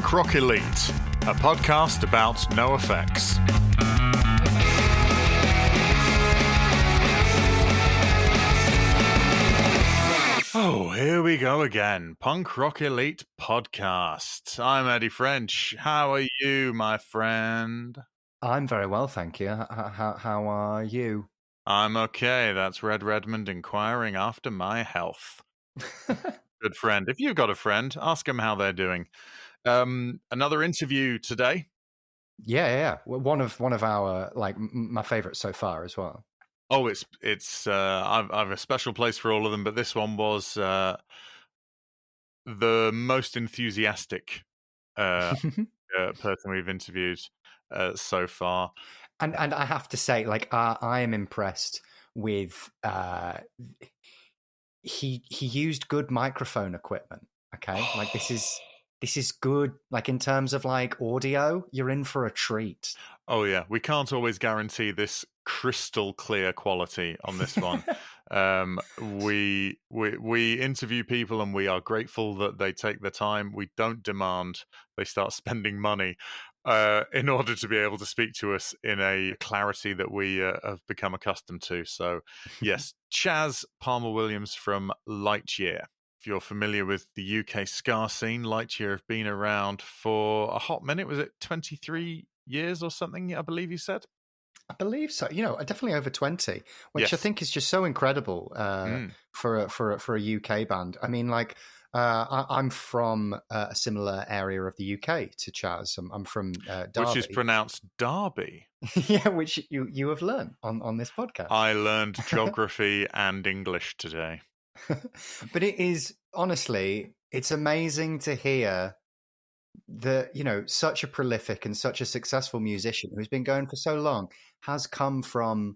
Punk Rock Elite, a podcast about NOFX. Oh, here we go again. Punk Rock Elite podcast. I'm Eddie French. How are you, my friend? I'm very well, thank you. How are you? I'm okay. That's Red Redmond inquiring after my health. Good friend. If you've got a friend, ask them how they're doing. Another interview today. Yeah. One of our my favorites so far as well. Oh, it's I've a special place for all of them, but this one was the most enthusiastic person we've interviewed so far. And I have to say, I am impressed with he used good microphone equipment. Okay, like this is good. Like in terms of like audio, you're in for a treat. Oh yeah, we can't always guarantee this crystal clear quality on this one. We interview people and we are grateful that they take the time. We don't demand they start spending money in order to be able to speak to us in a clarity that we have become accustomed to. So yes, Chaz Palmer-Williams from Lightyear. If you're familiar with the UK ska scene, Lightyear have been around for a hot minute. Was it 23 years or something, I believe you said? I believe so. You know, definitely over 20, which Yes. I think is just so incredible for a UK band. I mean, I'm from a similar area of the UK to Chaz. I'm from Derby. Which is pronounced Derby. Yeah, which you have learned on this podcast. I learned geography and English today. But it is, honestly, it's amazing to hear that, you know, such a prolific and such a successful musician who's been going for so long has come from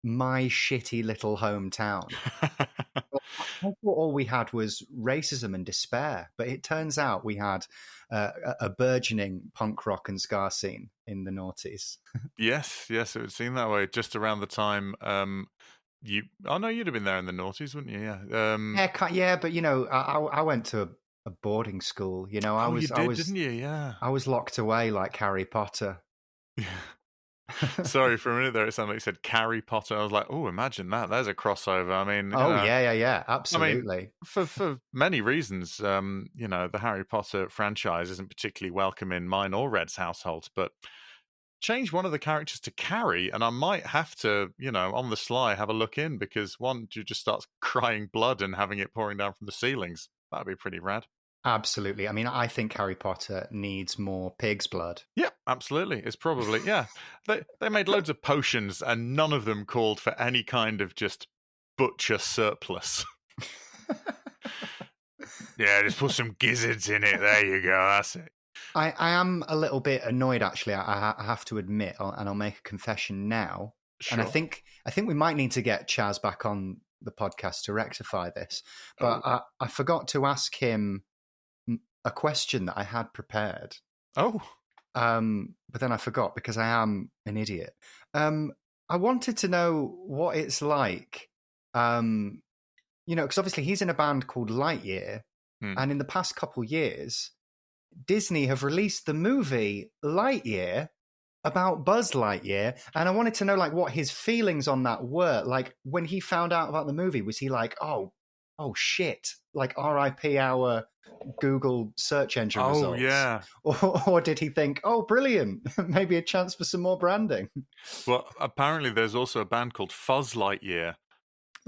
my shitty little hometown. I thought all we had was racism and despair, but it turns out we had a burgeoning punk rock and ska scene in the noughties. Yes, it would seem that way. Just around the time you'd have been there in the noughties, wouldn't you? Yeah. Yeah, but you know, I went to a boarding school. You know, didn't you? Yeah. I was locked away like Harry Potter. Sorry, for a minute there, it sounded like you said Carrie Potter. I was like, oh, imagine that. There's a crossover. I mean, yeah, absolutely. I mean, for many reasons, you know, the Harry Potter franchise isn't particularly welcome in mine or Red's household, but change one of the characters to Carrie, and I might have to, you know, on the sly, have a look in, because one dude just starts crying blood and having it pouring down from the ceilings. That'd be pretty rad. Absolutely. I mean, I think Harry Potter needs more pig's blood. Yeah, absolutely. It's probably, yeah. They made loads of potions and none of them called for any kind of just butcher surplus. Yeah, just put some gizzards in it. There you go. That's it. I am a little bit annoyed, actually. I have to admit, and I'll make a confession now. Sure. And I think we might need to get Chaz back on the podcast to rectify this. But I forgot to ask him a question that I had prepared. Oh. But then I forgot because I am an idiot. I wanted to know what it's like, you know, because obviously he's in a band called Lightyear. And in the past couple years, Disney have released the movie Lightyear about Buzz Lightyear. And I wanted to know, like, what his feelings on that were. Like, when he found out about the movie, was he like, oh shit, like RIP our Google search engine results? Yeah. Or did he think, oh, brilliant, maybe a chance for some more branding? Well, apparently there's also a band called Fuzz Lightyear.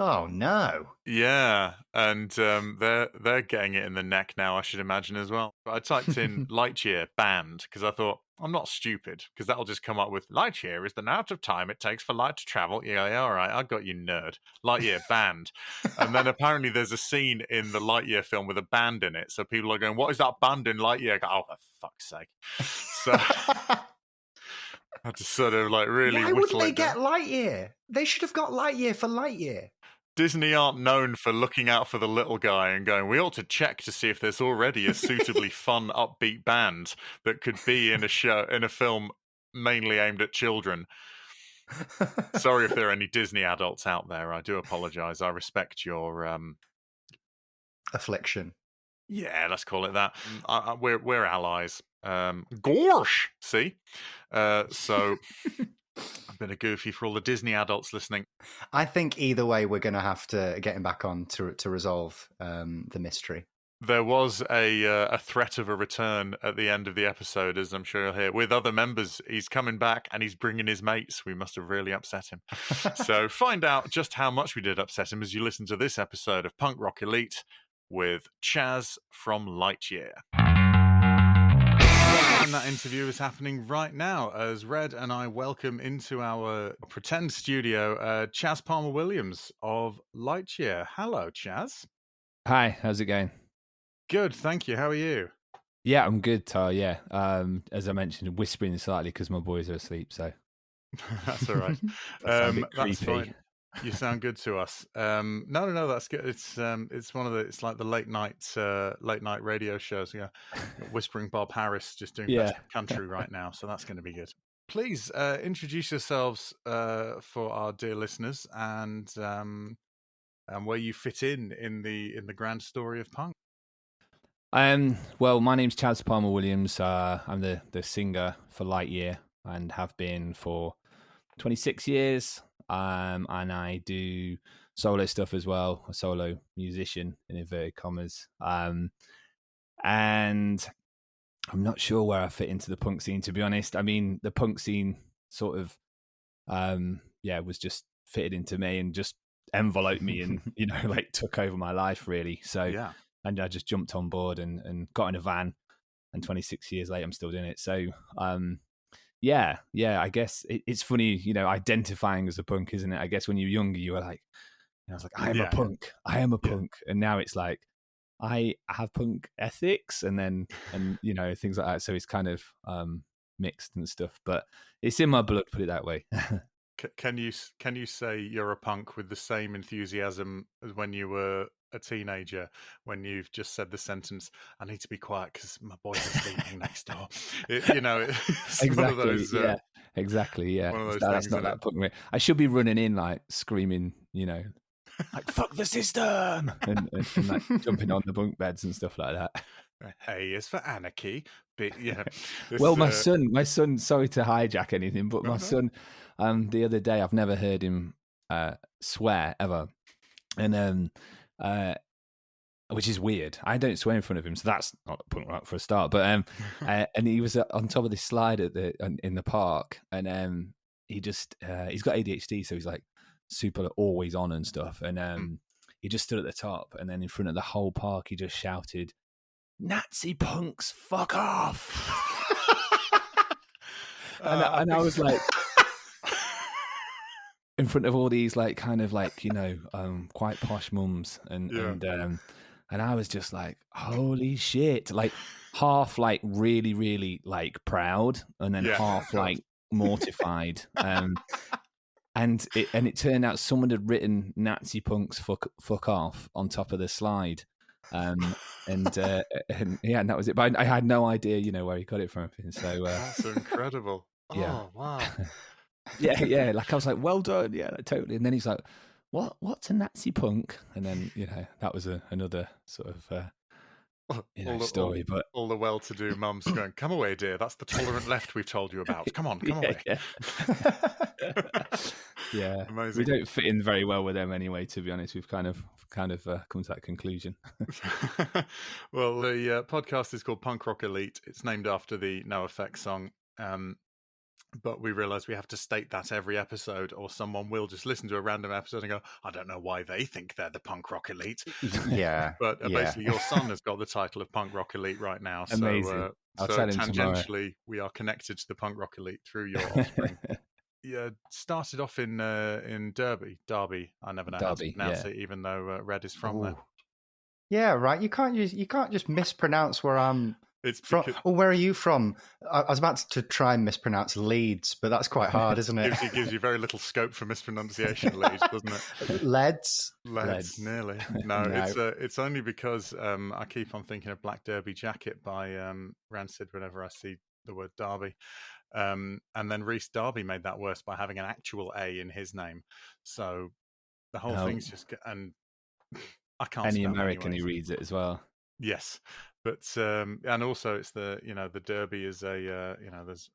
Oh no. Yeah, and they're getting it in the neck now, I should imagine, as well. But I typed in Lightyear band because I thought, I'm not stupid, because that'll just come up with Lightyear is the amount of time it takes for light to travel. Yeah, all right, I got you, nerd. Lightyear band. And then apparently there's a scene in the Lightyear film with a band in it, so people are going, what is that band in Lightyear? I go, oh, for fuck's sake. So I had to sort of like really Why wouldn't they get Lightyear? They should have got Lightyear for Lightyear. Disney aren't known for looking out for the little guy and going, we ought to check to see if there's already a suitably fun, upbeat band that could be in a film mainly aimed at children. Sorry if there are any Disney adults out there. I do apologize. I respect your affliction. Yeah, let's call it that. We're allies. Gorsh, see? So a bit of goofy for all the Disney adults listening. I think either way, we're going to have to get him back on to resolve the mystery. There was a threat of a return at the end of the episode, as I'm sure you'll hear, with other members. He's coming back and he's bringing his mates. We must have really upset him. So find out just how much we did upset him as you listen to this episode of Punk Rock Elite with Chaz from Lightyear. And that interview is happening right now as Red and I welcome into our pretend studio Chaz Palmer Williams of Lightyear. Hello, Chaz. Hi, how's it going? Good, thank you. How are you? Yeah, I'm good, Tar. Yeah, as I mentioned, whispering slightly because my boys are asleep. So that's all right. That's fine. You sound good to us. No, that's good. It's one of the. It's like the late night radio shows. Yeah, whispering Bob Harris just doing best of country right now. So that's going to be good. Please introduce yourselves for our dear listeners and where you fit in the grand story of punk. Well, my name's Chaz Palmer Williams. I'm the singer for Lightyear and have been for 26 years. And I do solo stuff as well, a solo musician in inverted commas. And I'm not sure where I fit into the punk scene, to be honest. I mean, the punk scene sort of, was just fitted into me and just enveloped me and, like took over my life, really. So, yeah. And I just jumped on board and got in a van, and 26 years later, I'm still doing it. So, I guess it's funny, identifying as a punk, isn't it? I guess when you're younger, you were like, I was like, I am a punk. And now it's like, I have punk ethics and things like that. So it's kind of mixed and stuff, but it's in my blood, put it that way. Can you say you're a punk with the same enthusiasm as when you were a teenager, when you've just said the sentence, I need to be quiet because my boys are sleeping next door? It's exactly. One of those, exactly. Yeah. One of those that's things, not that punk. I should be running in like screaming, like fuck the system and like jumping on the bunk beds and stuff like that. Hey, it's for anarchy. But yeah. Well, my son, sorry to hijack anything, but my son, the other day, I've never heard him swear ever. And which is weird. I don't swear in front of him, so that's not punk rock for a start. But and he was on top of this slide in the park, and he just he's got ADHD, so he's like super always on and stuff. And he just stood at the top, and then in front of the whole park, he just shouted, "Nazi punks, fuck off!" and I was like, in front of all these like kind of like quite posh mums, and I was just like, holy shit, like half like really really like proud, and then half like mortified. And it turned out someone had written "Nazi punks fuck off" on top of the slide. And that was it. But I had no idea, where he got it from. So that's incredible. Yeah. Oh wow. yeah. Like I was like, well done. Yeah, totally. And then he's like, what's a Nazi punk? And then that was another sort of story. But all the well-to-do mums going, "Come away, dear. That's the tolerant left we've told you about. Come on, come away." Yeah. Yeah. Amazing. We don't fit in very well with them anyway. To be honest, we've kind of come to that conclusion. Well, the podcast is called Punk Rock Elite. It's named after the NOFX song. But we realize we have to state that every episode, or someone will just listen to a random episode and go, I don't know why they think they're the punk rock elite. Yeah. But basically your son has got the title of punk rock elite right now. Amazing. So tangentially, we are connected to the punk rock elite through your offspring. Yeah, started off in Derby. I never know how to pronounce it, even though Red is from there. Yeah, right. You can't just mispronounce where I'm from. Well, where are you from? I was about to try and mispronounce Leeds, but that's quite hard, isn't it? It gives you very little scope for mispronunciation, Leeds, doesn't it? Leeds, nearly. No, it's only because I keep on thinking of Black Derby Jacket by Rancid whenever I see the word Derby. And then Rhys Darby made that worse by having an actual A in his name. So the whole thing's just... And I can't any spell American anyways. Who reads it as well. Yes. But and also it's the the Derby is a there's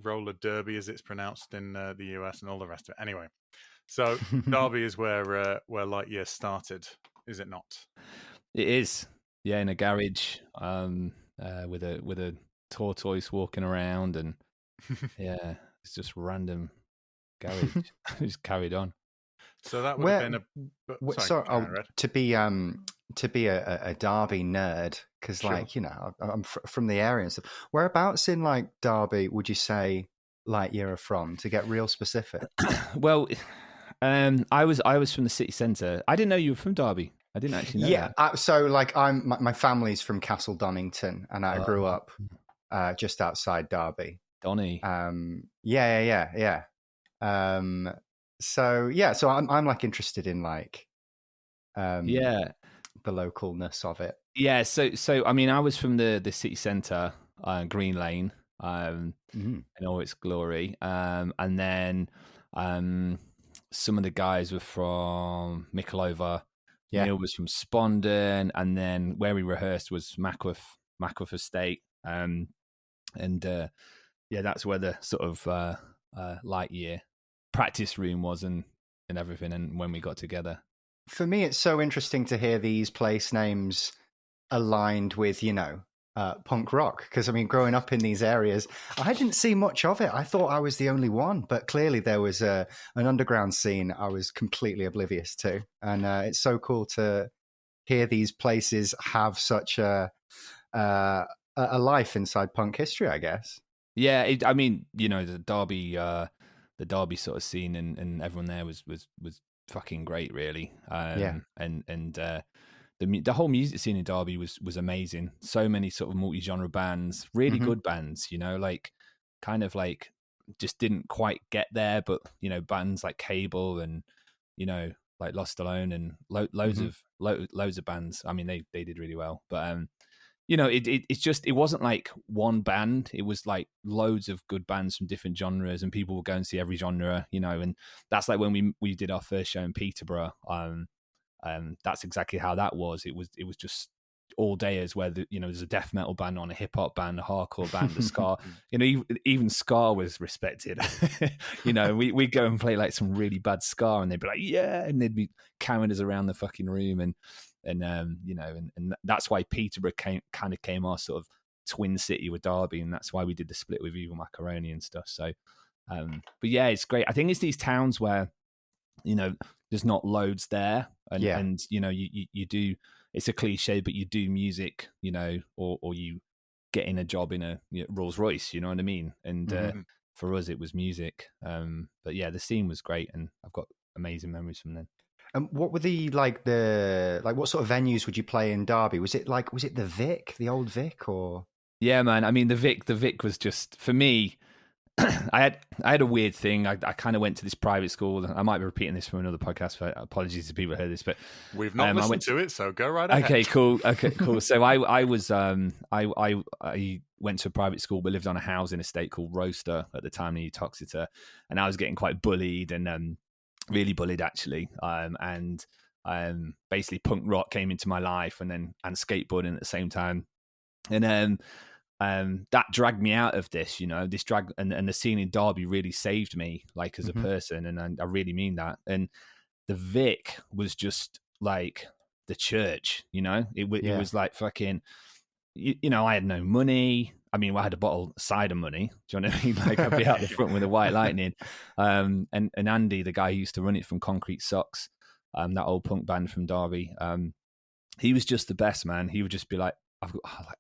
roller derby as it's pronounced in the US and all the rest of it. Anyway, so Derby is where Lightyear started, is it not? It is, yeah, in a garage, with a tortoise walking around, and yeah, it's just random garage. Just carried on. So that would have been to be a Derby nerd, because Sure. I'm from the area and stuff. Whereabouts in like Derby would you say Lightyear are from, to get real specific? Well, I was from the city centre. I didn't know you were from Derby. I didn't actually know that. So like my family's from Castle Donington, and I grew up just outside Derby. Donny. Yeah. So I'm like interested in like the localness of it. Yeah, so I mean, I was from the city centre, Green Lane, in all its glory, and then some of the guys were from Mickleover. Yeah. Neil was from Spondon, and then where we rehearsed was Mackworth Estate, and that's where the sort of Lightyear practice room was, and everything, and when we got together. For me, it's so interesting to hear these place names aligned with punk rock, because I mean, growing up in these areas, I didn't see much of it. I thought I was the only one, but clearly there was an underground scene I was completely oblivious to, and it's so cool to hear these places have such a life inside punk history, I guess. Yeah, I mean, the Derby sort of scene, and everyone there was fucking great, really. And the whole music scene in Derby was amazing. So many sort of multi-genre bands, really good bands, like kind of like just didn't quite get there, but bands like Cable and like Lost Alone and loads of bands. I mean, they did really well, but it's just, it wasn't like one band. It was like loads of good bands from different genres, and people would go and see every genre, and that's like when we did our first show in Peterborough. That's exactly how that was. It was just all dayers where there's a death metal band on, a hip hop band, a hardcore band, a ska. Even ska was respected. We go and play like some really bad ska, and they'd be like, yeah, and they'd be carrying us around the fucking room, and that's why Peterborough came our sort of twin city with Derby, and that's why we did the split with Evil Macaroni and stuff. So, but yeah, it's great. I think it's these towns where there's not loads there, and you do. It's a cliche, but you do music, or you get in a job in a Rolls Royce. You know what I mean? And for us, it was music. But yeah, the scene was great, and I've got amazing memories from then. And what were what sort of venues would you play in Derby? Was it the Vic, the old Vic, or? Yeah, man. I mean, the Vic was just, for me. I had a weird thing. I kind of went to this private school. I might be repeating this from another podcast. So apologies to people who heard this, but we've not listened to it, so go right ahead. Okay, cool. So I was I went to a private school, but lived on a housing estate called Roaster at the time in Uttoxeter, and I was getting quite bullied and really bullied actually. And basically punk rock came into my life, and skateboarding at the same time, and that dragged me out of this, this drag, and the scene in Derby really saved me, like, as a person, and I really mean that. And the Vic was just like the church, it was like fucking, I had no money. I mean, I had a bottle of cider money. Do you know what I mean? Like, I'd be out the front with a white lightning. And Andy, the guy who used to run it from Concrete Socks, that old punk band from Derby, he was just the best, man. He would just be like,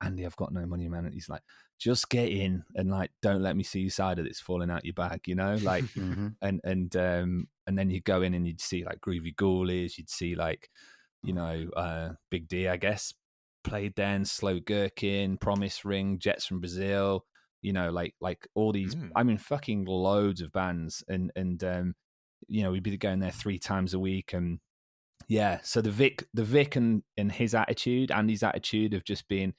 Andy, I've got no money, man. And he's like, just get in and like, don't let me see your cider that's falling out your bag, like, and then you go in and you'd see like Groovy Ghoulies, you'd see like, Big D, I guess, played then, Slow Gherkin, Promise Ring, Jets from Brazil, like all these, I mean, fucking loads of bands, and we'd be going there 3 times a week. And yeah, so the Vic and his attitude, Andy's attitude of just being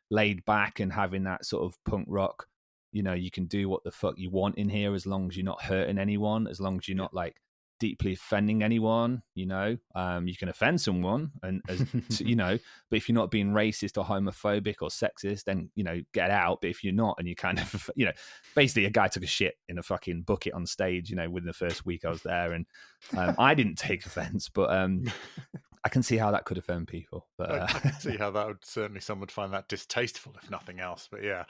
laid back and having that sort of punk rock, you can do what the fuck you want in here, as long as you're not hurting anyone, as long as you're not like deeply offending anyone. You can offend someone, and but if you're not being racist or homophobic or sexist, then get out. But if you're not, and you kind of basically a guy took a shit in a fucking bucket on stage, within the first week I was there, and I didn't take offense, but I can see how that could offend people. But I can see how that would someone would find that distasteful, if nothing else. But yeah.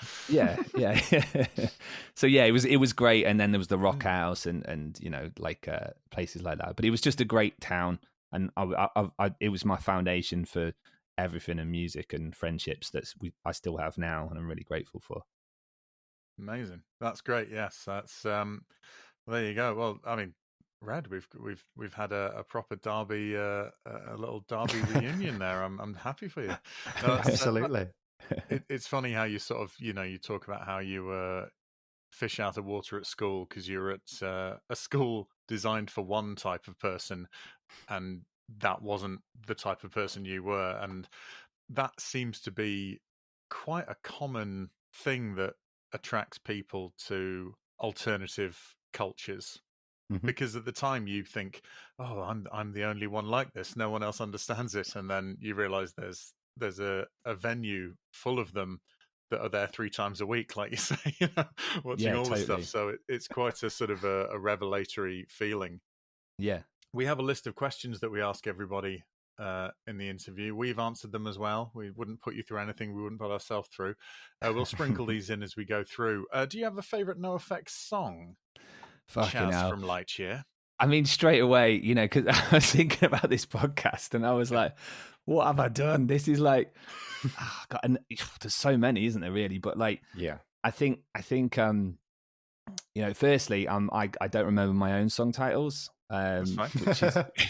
So yeah, it was great, and then there was the Rock House and places like that. But it was just a great town, and it was my foundation for everything and music and friendships I still have now, and I'm really grateful for. Amazing, that's great. Yes, that's there you go. Well, I mean, Red, we've had a proper Derby, a little Derby reunion there. I'm happy for you. No, Absolutely. It's funny how you sort of you talk about how you were fish out of water at school because you're at a school designed for one type of person, and that wasn't the type of person you were, and that seems to be quite a common thing that attracts people to alternative cultures. Because at the time you think, oh, I'm the only one like this. No one else understands it. And then you realize there's a venue full of them that are there 3 times a week, like you say, watching all the stuff. So it's quite a sort of a revelatory feeling. Yeah. We have a list of questions that we ask everybody in the interview. We've answered them as well. We wouldn't put you through anything we wouldn't put ourselves through. We'll sprinkle these in as we go through. Do you have a favorite NOFX song? Fucking Chaz hell. from Lightyear. I mean, straight away, because I was thinking about this podcast and I was like, what have I done? This is like, God, and there's so many, isn't there, really? But like, yeah, I think, firstly, I don't remember my own song titles,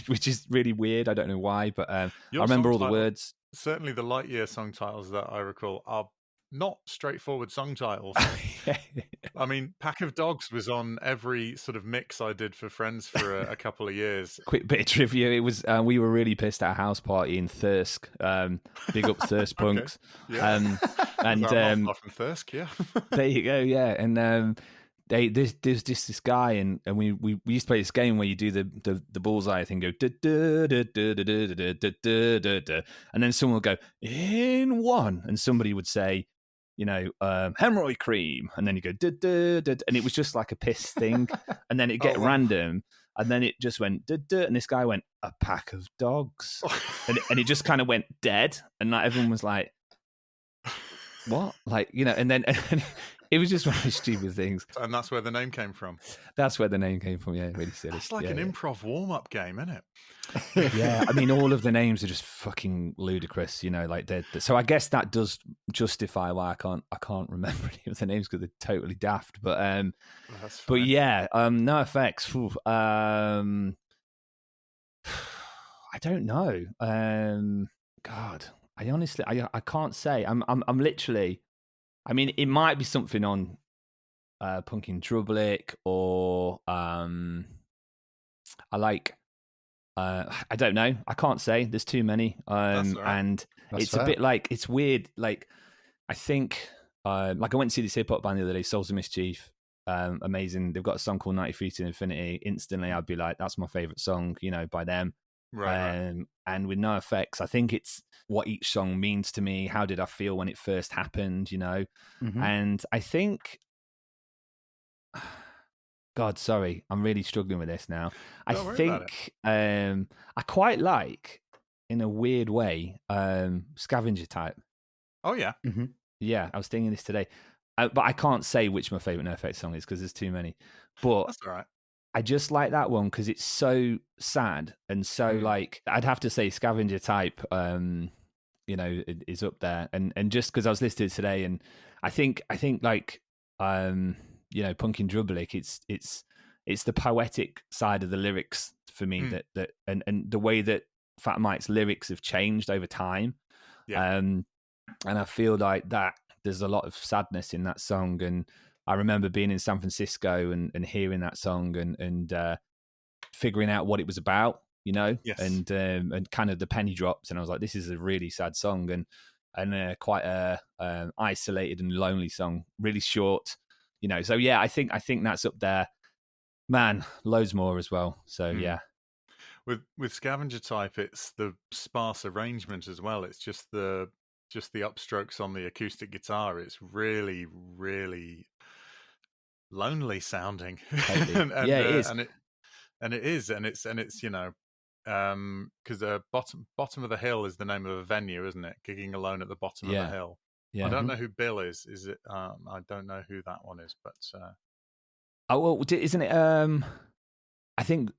which is really weird. I don't know why, but I remember all the words. Certainly the Lightyear song titles that I recall are not straightforward song titles. I mean, Pack of Dogs was on every sort of mix I did for friends for a couple of years. Quick bit of trivia. It was, we were really pissed at a house party in Thirsk. Big up Thirsk punks. Yeah. And from Thirsk, yeah. There you go, yeah. And there's just this guy, and we used to play this game where you do the bullseye thing, go and then someone would go in one, and somebody would say, hemorrhoid cream, and then you go and it was just like a piss thing, and then it get random, and then it just went and this guy went a pack of dogs, and it just kind of went dead, and like everyone was like, what, like, and then. It was just one of those stupid things. And that's where the name came from. That's where the name came from, yeah. Really silly. It's like an improv warm-up game, isn't it? Yeah, I mean, all of the names are just fucking ludicrous, like so I guess that does justify why I can't remember any of the names because they're totally daft. But yeah, NOFX. I don't know. God, I honestly I can't say. I'm literally. I mean, it might be something on Punkin Drublic, or I like. I don't know. I can't say. There's too many, and it's fair. A bit like, it's weird. Like, I think, like I went to see this hip hop band the other day, Souls of Mischief. Amazing. They've got a song called 90 Feet to Infinity. Instantly, I'd be like, that's my favorite song, by them. Right. And with NOFX, I think it's what each song means to me. How did I feel when it first happened, And I think, God, sorry, I'm really struggling with this now. I think I quite like, in a weird way, Scavenger Type. Oh, yeah. Mm-hmm. Yeah, I was thinking this today. But I can't say which my favorite NOFX song is because there's too many. But that's all right. I just like that one because it's so sad and so like, I'd have to say Scavenger Type, is up there. And just because I was listening today, and I think like, Punkin Drublic, it's the poetic side of the lyrics for me that and the way that Fat Mike's lyrics have changed over time. Yeah. And I feel like that there's a lot of sadness in that song, and I remember being in San Francisco and hearing that song and figuring out what it was about, yes. and kind of the penny dropped, and I was like, this is a really sad song and quite a isolated and lonely song, really short, So yeah, I think that's up there. Man, loads more as well. So yeah. With Scavenger Type, it's the sparse arrangement as well. It's just the upstrokes on the acoustic guitar. It's really, really lonely sounding. Totally. and Yeah, it is. and it is, and it's because the bottom of the hill is the name of a venue, isn't it? Gigging Alone at the Bottom of the Hill. Yeah. I don't know who Bill is. Is it? I don't know who that one is, but oh well, isn't it? I think,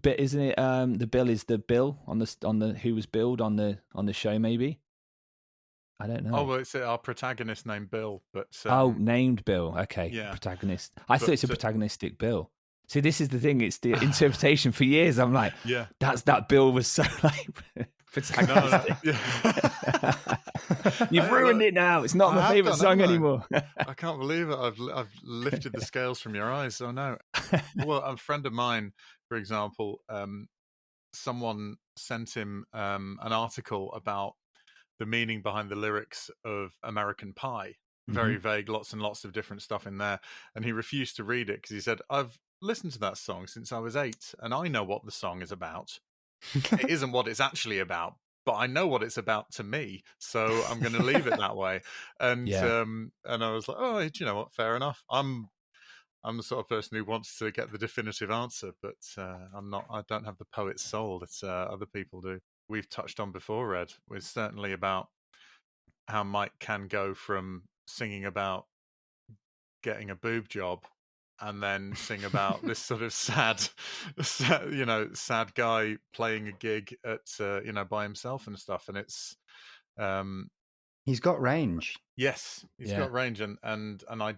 but isn't it? The Bill is the Bill on the who was billed on the show. Maybe I don't know. Oh, well, it's our protagonist named Bill, but named Bill. Okay, yeah. Protagonist. I thought it's a protagonistic Bill. See, this is the thing. It's the interpretation for years. I'm like, yeah, that Bill was so like protagonistic. No, yeah. You've ruined it now. It's not my favorite song anymore. I can't believe it. I've lifted the scales from your eyes. Oh no. Well, a friend of mine, for example, someone sent him an article about the meaning behind the lyrics of American Pie. Very vague, lots and lots of different stuff in there. And he refused to read it because he said, I've listened to that song since I was 8 and I know what the song is about. It isn't what it's actually about, but I know what it's about to me, so I'm going to leave it that way. And and I was like, oh, do you know what? Fair enough. I'm the sort of person who wants to get the definitive answer, but I'm not. I don't have the poet's soul that other people do. We've touched on before, Red. It's certainly about how Mike can go from singing about getting a boob job and then sing about this sort of sad guy playing a gig at by himself and stuff, and it's he's got range. Yes, he's got range, and I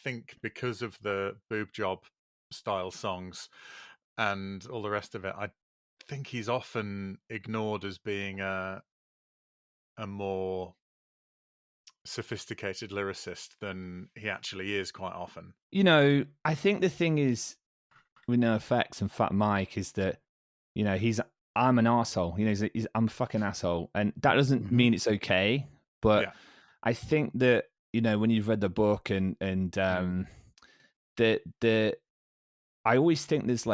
think because of the boob job style songs and all the rest of it, I think he's often ignored as being a more sophisticated lyricist than he actually is quite often. I think the thing is with NOFX and Fat Mike is that, I'm an arsehole. I'm a fucking asshole. And that doesn't mean it's okay. But I think that, when you've read the book and I always think there's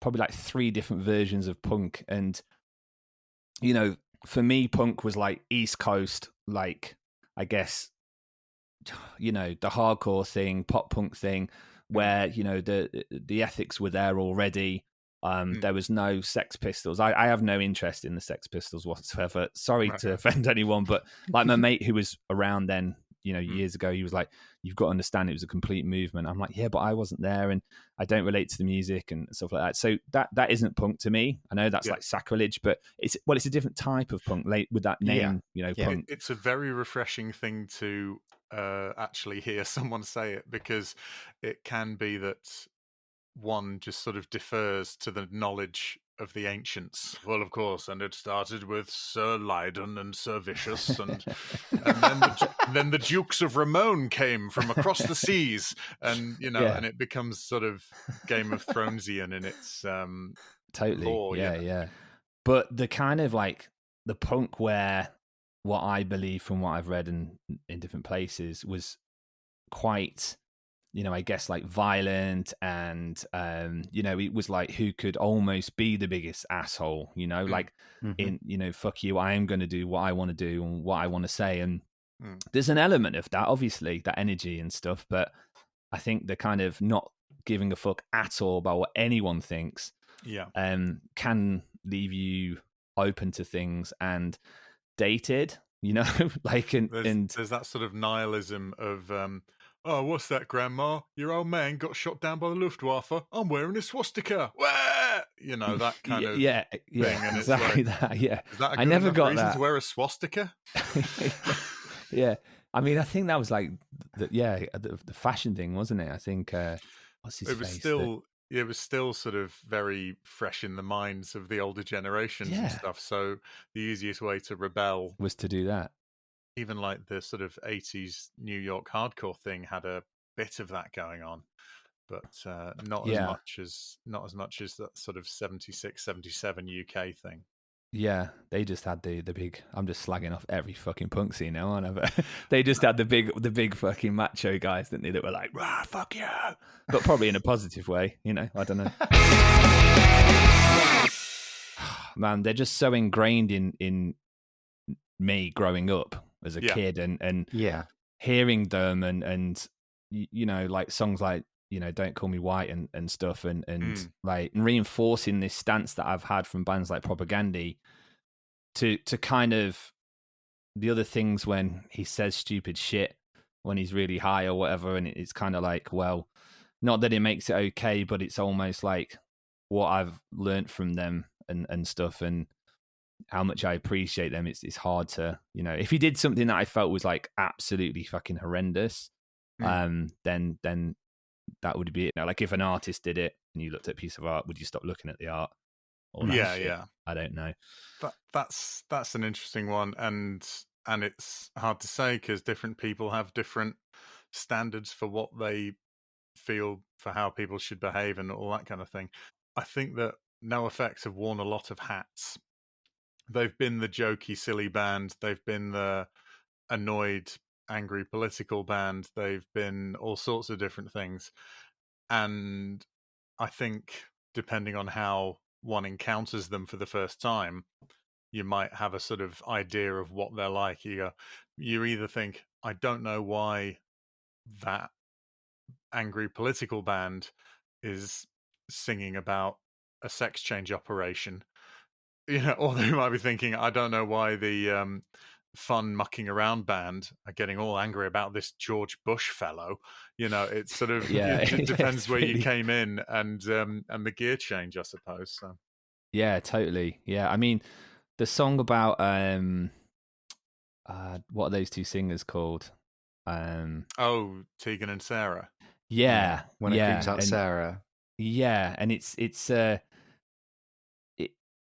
probably 3 different versions of punk. And, for me, punk was East Coast, I guess, the hardcore thing, pop punk thing, where the ethics were there already. There was no Sex Pistols. I have no interest in the Sex Pistols whatsoever. Sorry to offend anyone, but my mate who was around then, years ago, he was like, "You've got to understand, it was a complete movement." I'm like, "Yeah, but I wasn't there, and I don't relate to the music and stuff like that." So that isn't punk to me. I know that's sacrilege, but it's a different type of punk, with that name, punk. It's a very refreshing thing to actually hear someone say it, because it can be that one just sort of defers to the knowledge of the ancients. Well, of course, and it started with Sir Lydon and Sir Vicious, and then the Dukes of Ramone came from across the seas, and and it becomes sort of Game of Thronesian in its totally lore, yeah. But the kind of the punk where what I believe from what I've read in different places was quite, I guess violent, and it was who could almost be the biggest asshole, in fuck you, I am going to do what I want to do and what I want to say, and there's an element of that, obviously, that energy and stuff, but I think the kind of not giving a fuck at all about what anyone thinks can leave you open to things and dated, there's that sort of nihilism of oh, what's that, Grandma? Your old man got shot down by the Luftwaffe. I'm wearing a swastika. Wah! That kind of thing. And exactly that. Yeah, is that a good I never enough got reason that to wear a swastika? Yeah, I mean, I think that was the fashion thing, wasn't it? I think what's his face? It was still sort of very fresh in the minds of the older generations and stuff. So the easiest way to rebel was to do that. Even the sort of 80s New York hardcore thing had a bit of that going on, but not as much as that sort of 76, 77 UK thing. Yeah, they just had the big. I'm just slagging off every fucking punk scene now, aren't I? But they just had the big fucking macho guys, didn't they? That were like, "Rah, fuck you," but probably in a positive way. I don't know. Man, they're just so ingrained in me growing up as a kid, and Yeah. hearing them, and like songs like Don't Call Me White and stuff, and like reinforcing this stance that I've had from bands like Propaganda to kind of the other things when he says stupid shit when he's really high or whatever, and it's kind of like, well, not that it makes it okay, but it's almost like what I've learned from them and stuff, and how much I appreciate them. It's hard to, if he did something that I felt was like absolutely fucking horrendous, then that would be it. Like if an artist did it and you looked at a piece of art, would you stop looking at the art? Yeah. I don't know. That's an interesting one, and it's hard to say because different people have different standards for what they feel for how people should behave and all that kind of thing. I think that NOFX have worn a lot of hats. They've been the jokey, silly band. They've been the annoyed, angry political band. They've been all sorts of different things. And I think depending on how one encounters them for the first time, you might have a sort of idea of what they're like. You either think, I don't know why that angry political band is singing about a sex change operation, or they might be thinking, I don't know why the fun mucking around band are getting all angry about this George Bush fellow. It's sort of it depends where you came in and the gear change, I suppose. So yeah, totally. Yeah, I mean the song about what are those two singers called? Tegan and Sarah. Yeah, when it creeps out Sarah. Yeah, and it's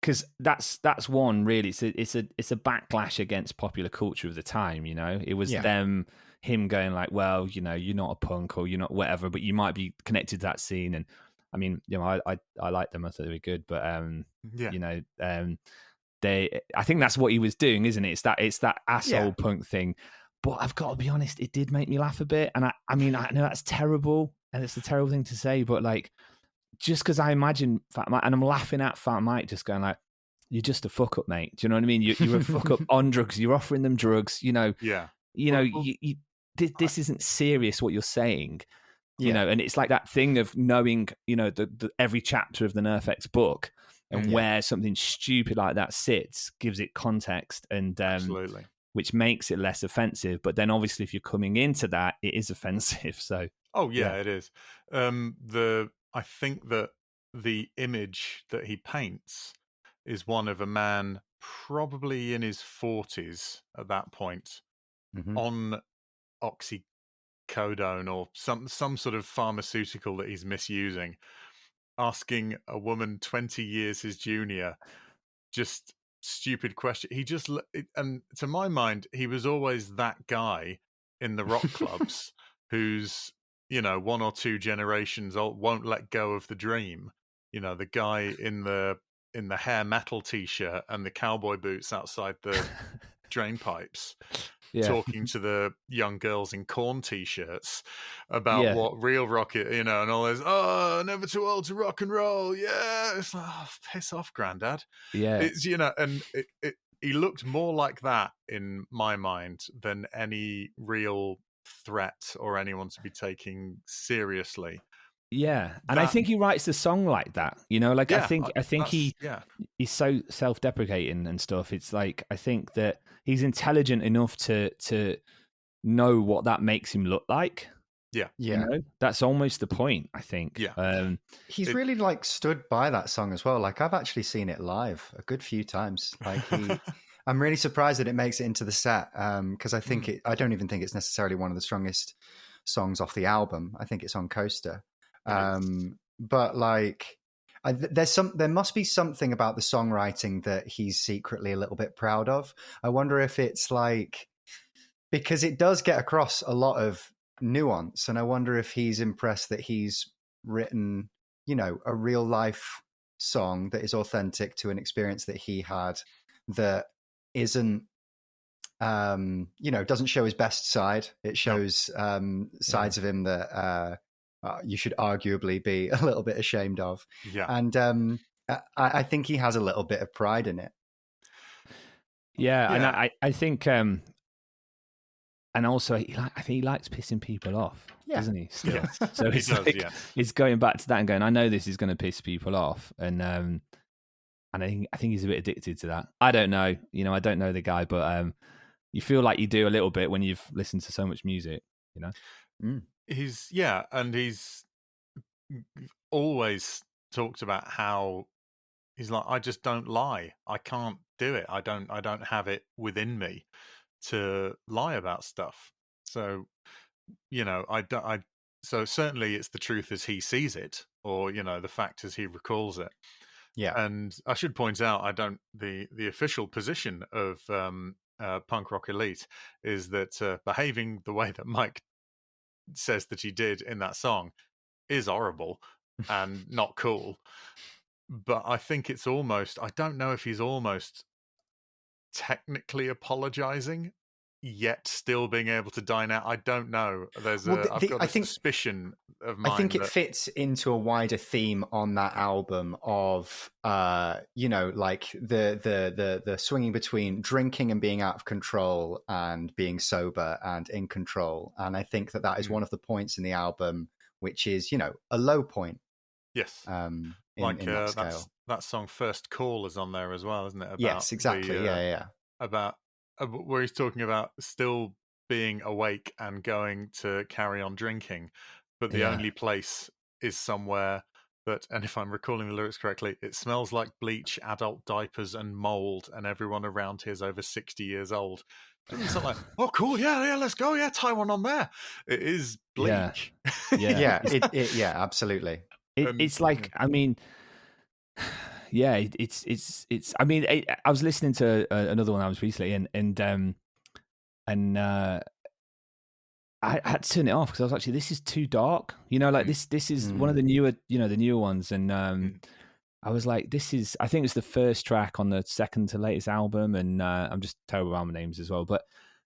because that's one really. It's a backlash against popular culture of the time. It was him going like, well, you're not a punk or you're not whatever, but you might be connected to that scene. And I mean, I like them. I thought they were good, but I think that's what he was doing, isn't it? It's that asshole punk thing. But I've got to be honest, it did make me laugh a bit. And I mean, I know that's terrible, and it's a terrible thing to say, but like, just because I imagine Fat Mike, and I'm laughing at Fat Mike, just going like, "You're just a fuck up, mate." Do you know what I mean? You're a fuck up on drugs. You're offering them drugs. This isn't serious what you're saying. And it's like that thing of knowing, the every chapter of the NOFX book and where something stupid like that sits gives it context and absolutely, which makes it less offensive. But then obviously if you're coming into that, it is offensive. So it is. I think that the image that he paints is one of a man probably in his 40s at that point, on oxycodone or some sort of pharmaceutical that he's misusing, asking a woman 20 years his junior just stupid question. And to my mind, he was always that guy in the rock clubs who's, one or two generations old, won't let go of the dream. The guy in the hair metal t-shirt and the cowboy boots outside the drain pipes, talking to the young girls in Korn t-shirts about what real rock is, and all this, never too old to rock and roll. Yeah. It's like, piss off, granddad. Yeah. It's, and he looked more like that in my mind than any real threat or anyone to be taken seriously. Yeah, and I think he writes the song like that. I think he's so self-deprecating and stuff. It's like I think that he's intelligent enough to know what that makes him look like. Yeah. That's almost the point, I think. Yeah. He's really like stood by that song as well. Like I've actually seen it live a good few times. Like I'm really surprised that it makes it into the set because I think I don't even think it's necessarily one of the strongest songs off the album. I think it's on Coaster. But like there must be something about the songwriting that he's secretly a little bit proud of. I wonder if it's like, because it does get across a lot of nuance, and I wonder if he's impressed that he's written, a real life song that is authentic to an experience that he had, that isn't, doesn't show his best side. It shows sides of him that you should arguably be a little bit ashamed of. Yeah. And I think he has a little bit of pride in it. Yeah. And I think, and also I think he likes pissing people off, doesn't he? Still, Yes. so He does, he's going back to that and going, I know this is going to piss people off, and I think he's a bit addicted to that. I don't know, I don't know the guy, but you feel like you do a little bit when you've listened to so much music, He's always talked about how he's like, I just don't lie. I can't do it. I don't have it within me to lie about stuff. So, so certainly it's the truth as he sees it, or, the fact as he recalls it. Yeah. And I should point out, the official position of Punk Rock Elite is that behaving the way that Mike says that he did in that song is horrible and not cool. But I think it's almost, I don't know if he's almost technically apologizing yet still being able to dine out. I don't know. I've got a suspicion of mine. I think it fits into a wider theme on that album of like the swinging between drinking and being out of control and being sober and in control. And I think that is one of the points in the album which is, a low point. Yes. In that scale. That song First Call is on there as well, isn't it? Yes, exactly. Yeah. About where he's talking about still being awake and going to carry on drinking, but the only place is somewhere that, and if I'm recalling the lyrics correctly, it smells like bleach, adult diapers, and mold, and everyone around here is over 60 years old. It's not like, oh, cool, yeah, let's go, yeah, tie one on there. It is bleak. Yeah, yeah, absolutely. It's like, I mean, yeah, it's. I mean, I was listening to another one I was recently, and I had to turn it off because I was actually, this is too dark. Like this is one of the newer, the newer ones, and I was like, this is. I think it's the first track on the second to latest album, and I'm just terrible with album names as well,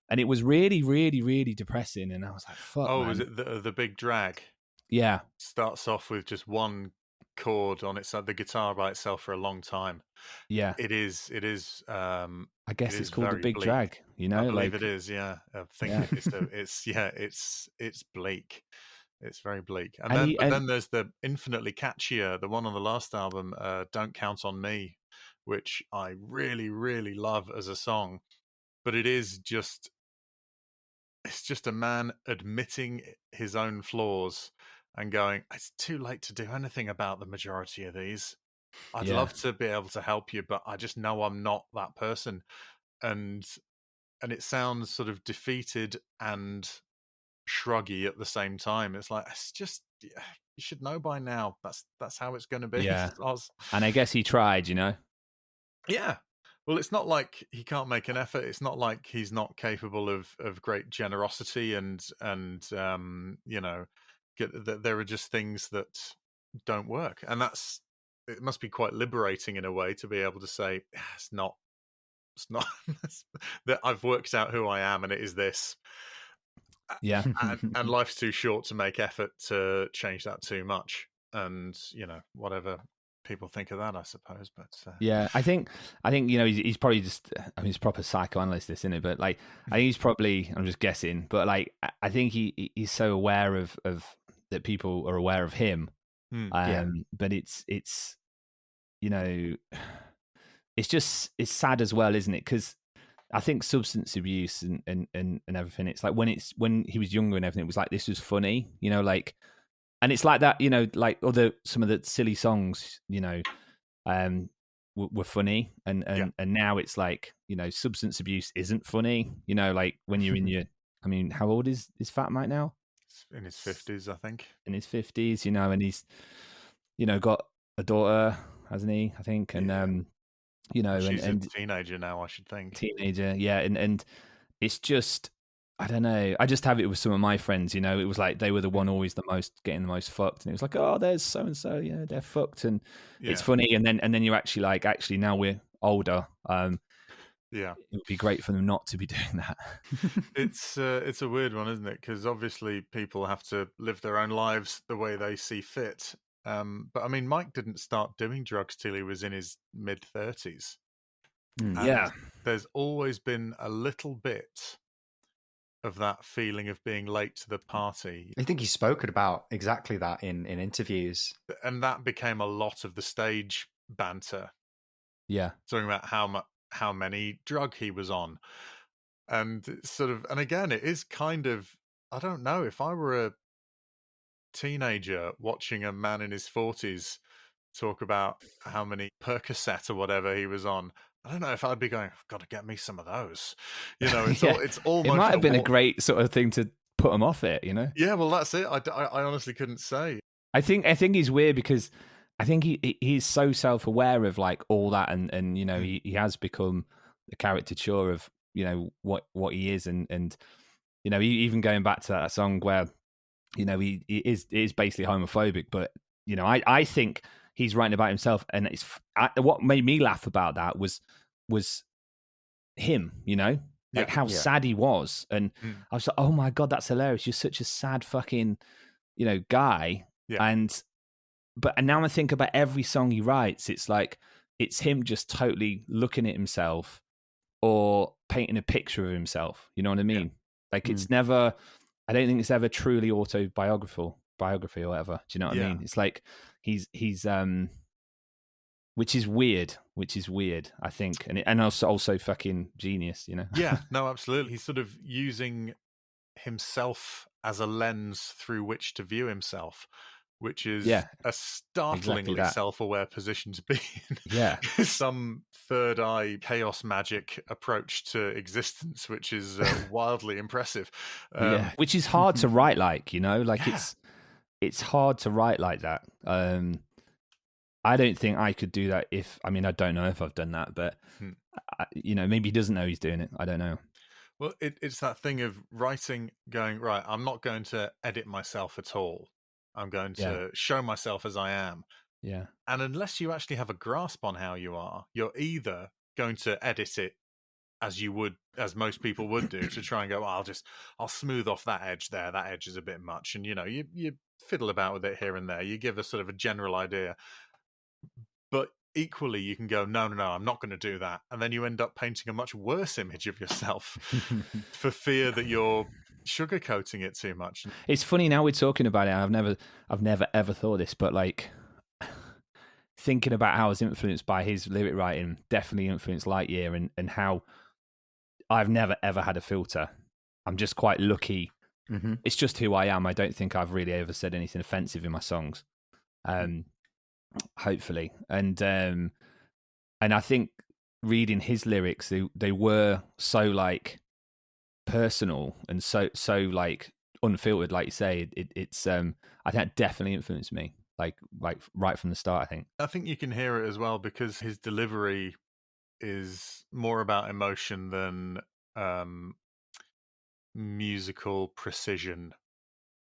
and it was really, really, really depressing, and I was like, fuck. Oh, man. was it the Big Drag? Yeah, starts off with just one chord on the guitar by itself for a long time. Yeah, it is. I guess it's called the Big bleak. Drag. I believe it is. Yeah, I think it's bleak. It's very bleak. And then there's the infinitely catchier, the one on the last album, "Don't Count on Me," which I really, really love as a song. But it's just a man admitting his own flaws and going, it's too late to do anything about the majority of these. I'd love to be able to help you, but I just know I'm not that person. And it sounds sort of defeated and shruggy at the same time. It's like, it's just, you should know by now. That's how it's going to be. Yeah. And I guess he tried, Yeah. Well, it's not like he can't make an effort. It's not like he's not capable of great generosity and there are just things that don't work, and it must be quite liberating in a way to be able to say, it's not that I've worked out who I am, and it is this. Yeah. and life's too short to make effort to change that too much, and whatever people think of that, I suppose. But yeah, I think he's probably just, I mean, he's a proper psychoanalyst, this, isn't it? But like, I think he's probably, I'm just guessing, but like, I think he's so aware of that people are aware of him. But it's it's sad as well, isn't it? Because I think substance abuse and everything, it's like when he was younger and everything, it was like, this was funny, like, and it's like that, like some of the silly songs, were funny, and now it's like, substance abuse isn't funny, like when you're in your, I mean, how old is Fat Mike now? In his 50s, I think. In his 50s, and he's, got a daughter, hasn't he? I think, and she's a teenager now, I should think. Teenager, yeah, and it's just, I don't know. I just have it with some of my friends, you know. It was like they were the one always getting the most fucked, and it was like, oh, there's so and so, you know, they're fucked, and it's funny. And then you're actually like, actually now we're older. Yeah, it would be great for them not to be doing that. it's a weird one, isn't it? Because obviously people have to live their own lives the way they see fit. But I mean, Mike didn't start doing drugs till he was in his mid-30s. Yeah, there's always been a little bit of that feeling of being late to the party. I think he's spoken about exactly that in interviews. And that became a lot of the stage banter. Yeah. Talking about how many drug he was on. And sort of, and again, it is kind of, I don't know, if I were a teenager watching a man in his 40s talk about how many Percocet or whatever he was on, I don't know if I'd be going, I've got to get me some of those. You know, it's it's almost. It might have been a great sort of thing to put him off it, you know? Yeah, well, that's it. I honestly couldn't say. I think he's weird because I think he's so self-aware of like all that, and you know, he has become the caricature of, you know, what he is, and you know, even going back to that song where, you know, he is basically homophobic, but you know, I think he's writing about himself, and it's what made me laugh about that was him, you know, like how sad he was, and I was like, oh my god, that's hilarious. You're such a sad fucking, you know, guy, and now I think about every song he writes, it's like it's him just totally looking at himself or painting a picture of himself. You know what I mean? Like it's never. I don't think it's ever truly biography or whatever. Do you know what I mean? It's like he's which is weird, I think. And also fucking genius, you know? Yeah, no, absolutely. He's sort of using himself as a lens through which to view himself, which is a startlingly self-aware position to be in. Yeah. Some third eye chaos magic approach to existence, which is wildly impressive. Which is hard to write like, you know, like it's hard to write like that. I don't think I could do that I don't know if I've done that, but you know, maybe he doesn't know he's doing it. I don't know. Well, it's that thing of writing, going, right, I'm not going to edit myself at all. I'm going to show myself as I am. Yeah. And unless you actually have a grasp on how you are, you're either going to edit it as most people would do, to try and go, I'll smooth off that edge there. That edge is a bit much. And, you know, you fiddle about with it here and there. You give a sort of a general idea. But equally, you can go, no, I'm not going to do that. And then you end up painting a much worse image of yourself for fear that you're sugarcoating it too much. It's funny now we're talking about it. I've never ever thought this, but like thinking about how I was influenced by his lyric writing definitely influenced Lightyear, and how I've never ever had a filter. I'm just quite lucky. Mm-hmm. It's just who I am. I don't think I've really ever said anything offensive in my songs. Hopefully. And I think reading his lyrics, they were so like personal and so like unfiltered, like you say. It's I think that definitely influenced me, like right from the start. I think you can hear it as well because his delivery is more about emotion than musical precision.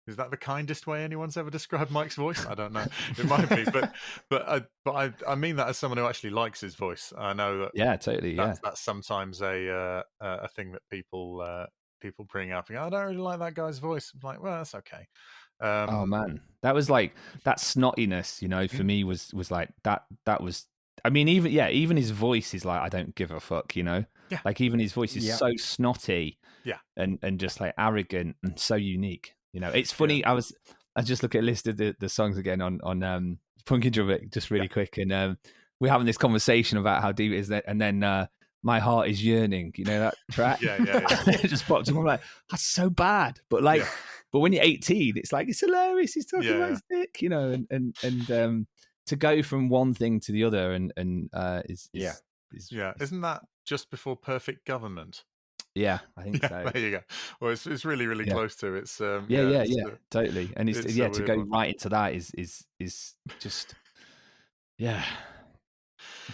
Is that the kindest way anyone's ever described Mike's voice? I don't know. It might be, but I mean that as someone who actually likes his voice. I know that totally. That's sometimes a thing that people bring up. I don't really like that guy's voice. I'm like, well, that's okay. Oh man, that was like that snottiness, you know. For me, was like that. That was. I mean, even his voice is like, I don't give a fuck, you know. Yeah. Like even his voice is so snotty. Yeah. And just like arrogant and so unique. You know, it's funny. I just look at a list of the songs again on Punkin Drumming just really quick, and we're having this conversation about how deep it is, and then My Heart Is Yearning. You know that track? Yeah. It just popped up. I'm like, that's so bad, but like, but when you're 18, it's like it's hilarious. He's talking about his dick, you know, and to go from one thing to the other, and is isn't that just before Perfect Government? Yeah, I think so. There you go. Well, it's really, really close to it's. Totally. And it's so to go right into that is just yeah,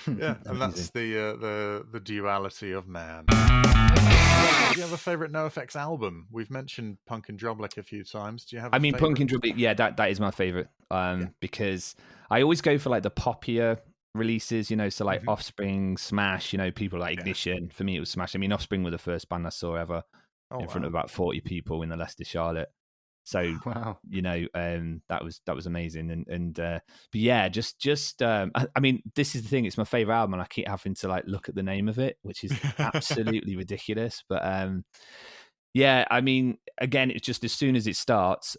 and that's the duality of man. Do you have a favorite NoFX album? We've mentioned Punk and Drublick a few times. Do you have? I mean, Punk and Drublick, yeah, that is my favorite. Because I always go for like the poppier releases, you know, so like Offspring, Smash, you know, people like Ignition. For me, it was Smash. I mean, Offspring were the first band I saw ever in front of about 40 people in the Leicester Charlotte. So you know, that was amazing, but yeah, I mean, this is the thing. It's my favorite album, and I keep having to like look at the name of it, which is absolutely ridiculous. But yeah, I mean, again, it's just as soon as it starts,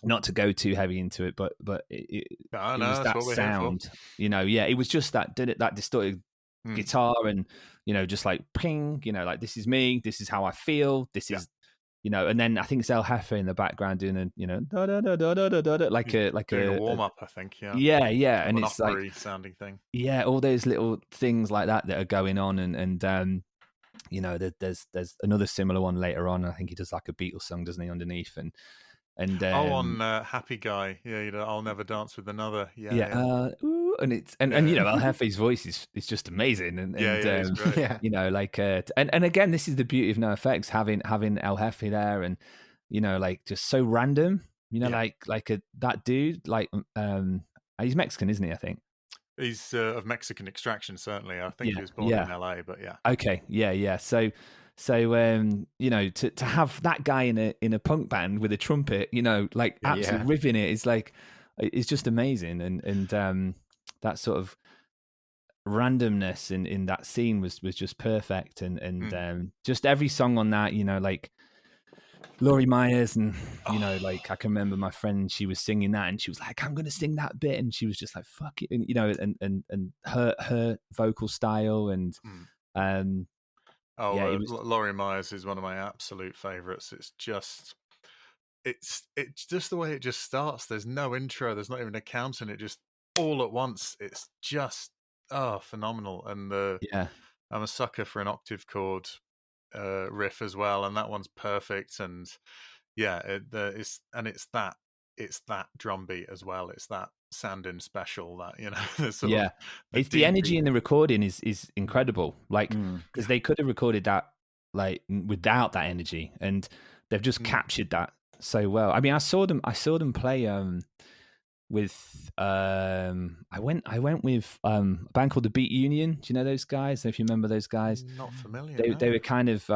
not to go too heavy into it, but it was that sound, you know. Yeah, it was just that distorted guitar, and you know, just like ping, you know, like this is me, this is how I feel, this is. You know, and then I think it's El Jefe in the background doing a, you know, da da da da da da da, like a warm up. I think, yeah, and an it's like sounding thing. Yeah, all those little things like that are going on, and you know, there's another similar one later on. I think he does like a Beatles song, doesn't he, underneath, and on Happy Guy, yeah, you know, I'll never dance with another, and it's and you know, El Jefe's voice is just amazing, and you know, like and again, this is the beauty of NoFX, having El Jefe there, and you know, like just so random, you know, like that dude, like he's Mexican, isn't he? I think he's of Mexican extraction, certainly. I think he was born in LA, but okay, So you know, to have that guy in a punk band with a trumpet, you know, like absolutely riffing it is like, it's just amazing, and that sort of randomness in that scene was just perfect, and just every song on that, you know, like Laurie Myers, and you know, like I can remember my friend, she was singing that, and she was like, I'm gonna sing that bit, and she was just like, fuck it, and you know, and her vocal style, and Laurie Myers is one of my absolute favorites. It's just the way it just starts. There's no intro, there's not even a count, and it just all at once, it's just phenomenal. And I'm a sucker for an octave chord riff as well, and that one's perfect. And it's that drum beat as well. It's that sounding special, that, you know, it's the energy in the recording is incredible, like because they could have recorded that like without that energy, and they've just captured that so well. I mean, I saw them play with I went with a band called the Beat Union. Do you know those guys? If you remember those guys? Not familiar. They were kind of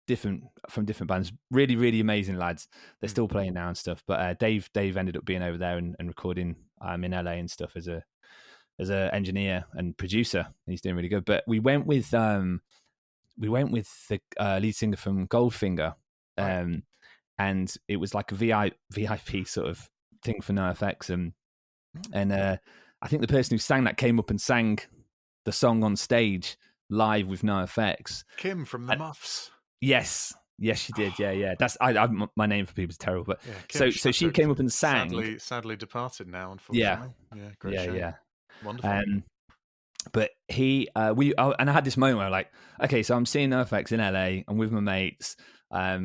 different bands. Really, really amazing lads. They're still playing now and stuff. But Dave ended up being over there and recording in LA and stuff as a engineer and producer. And he's doing really good. But we went with the lead singer from Goldfinger, and it was like a VIP sort of thing for NoFX, and I think the person who sang that came up and sang the song on stage live with NoFX. Kim from the Muffs. Yes, she did. Yeah. That's my name for people is terrible, but so she came up and sang. Sadly departed now, unfortunately. Great show. Wonderful. But and I had this moment where I'm like, okay, so I'm seeing NoFX in LA. I'm with my mates.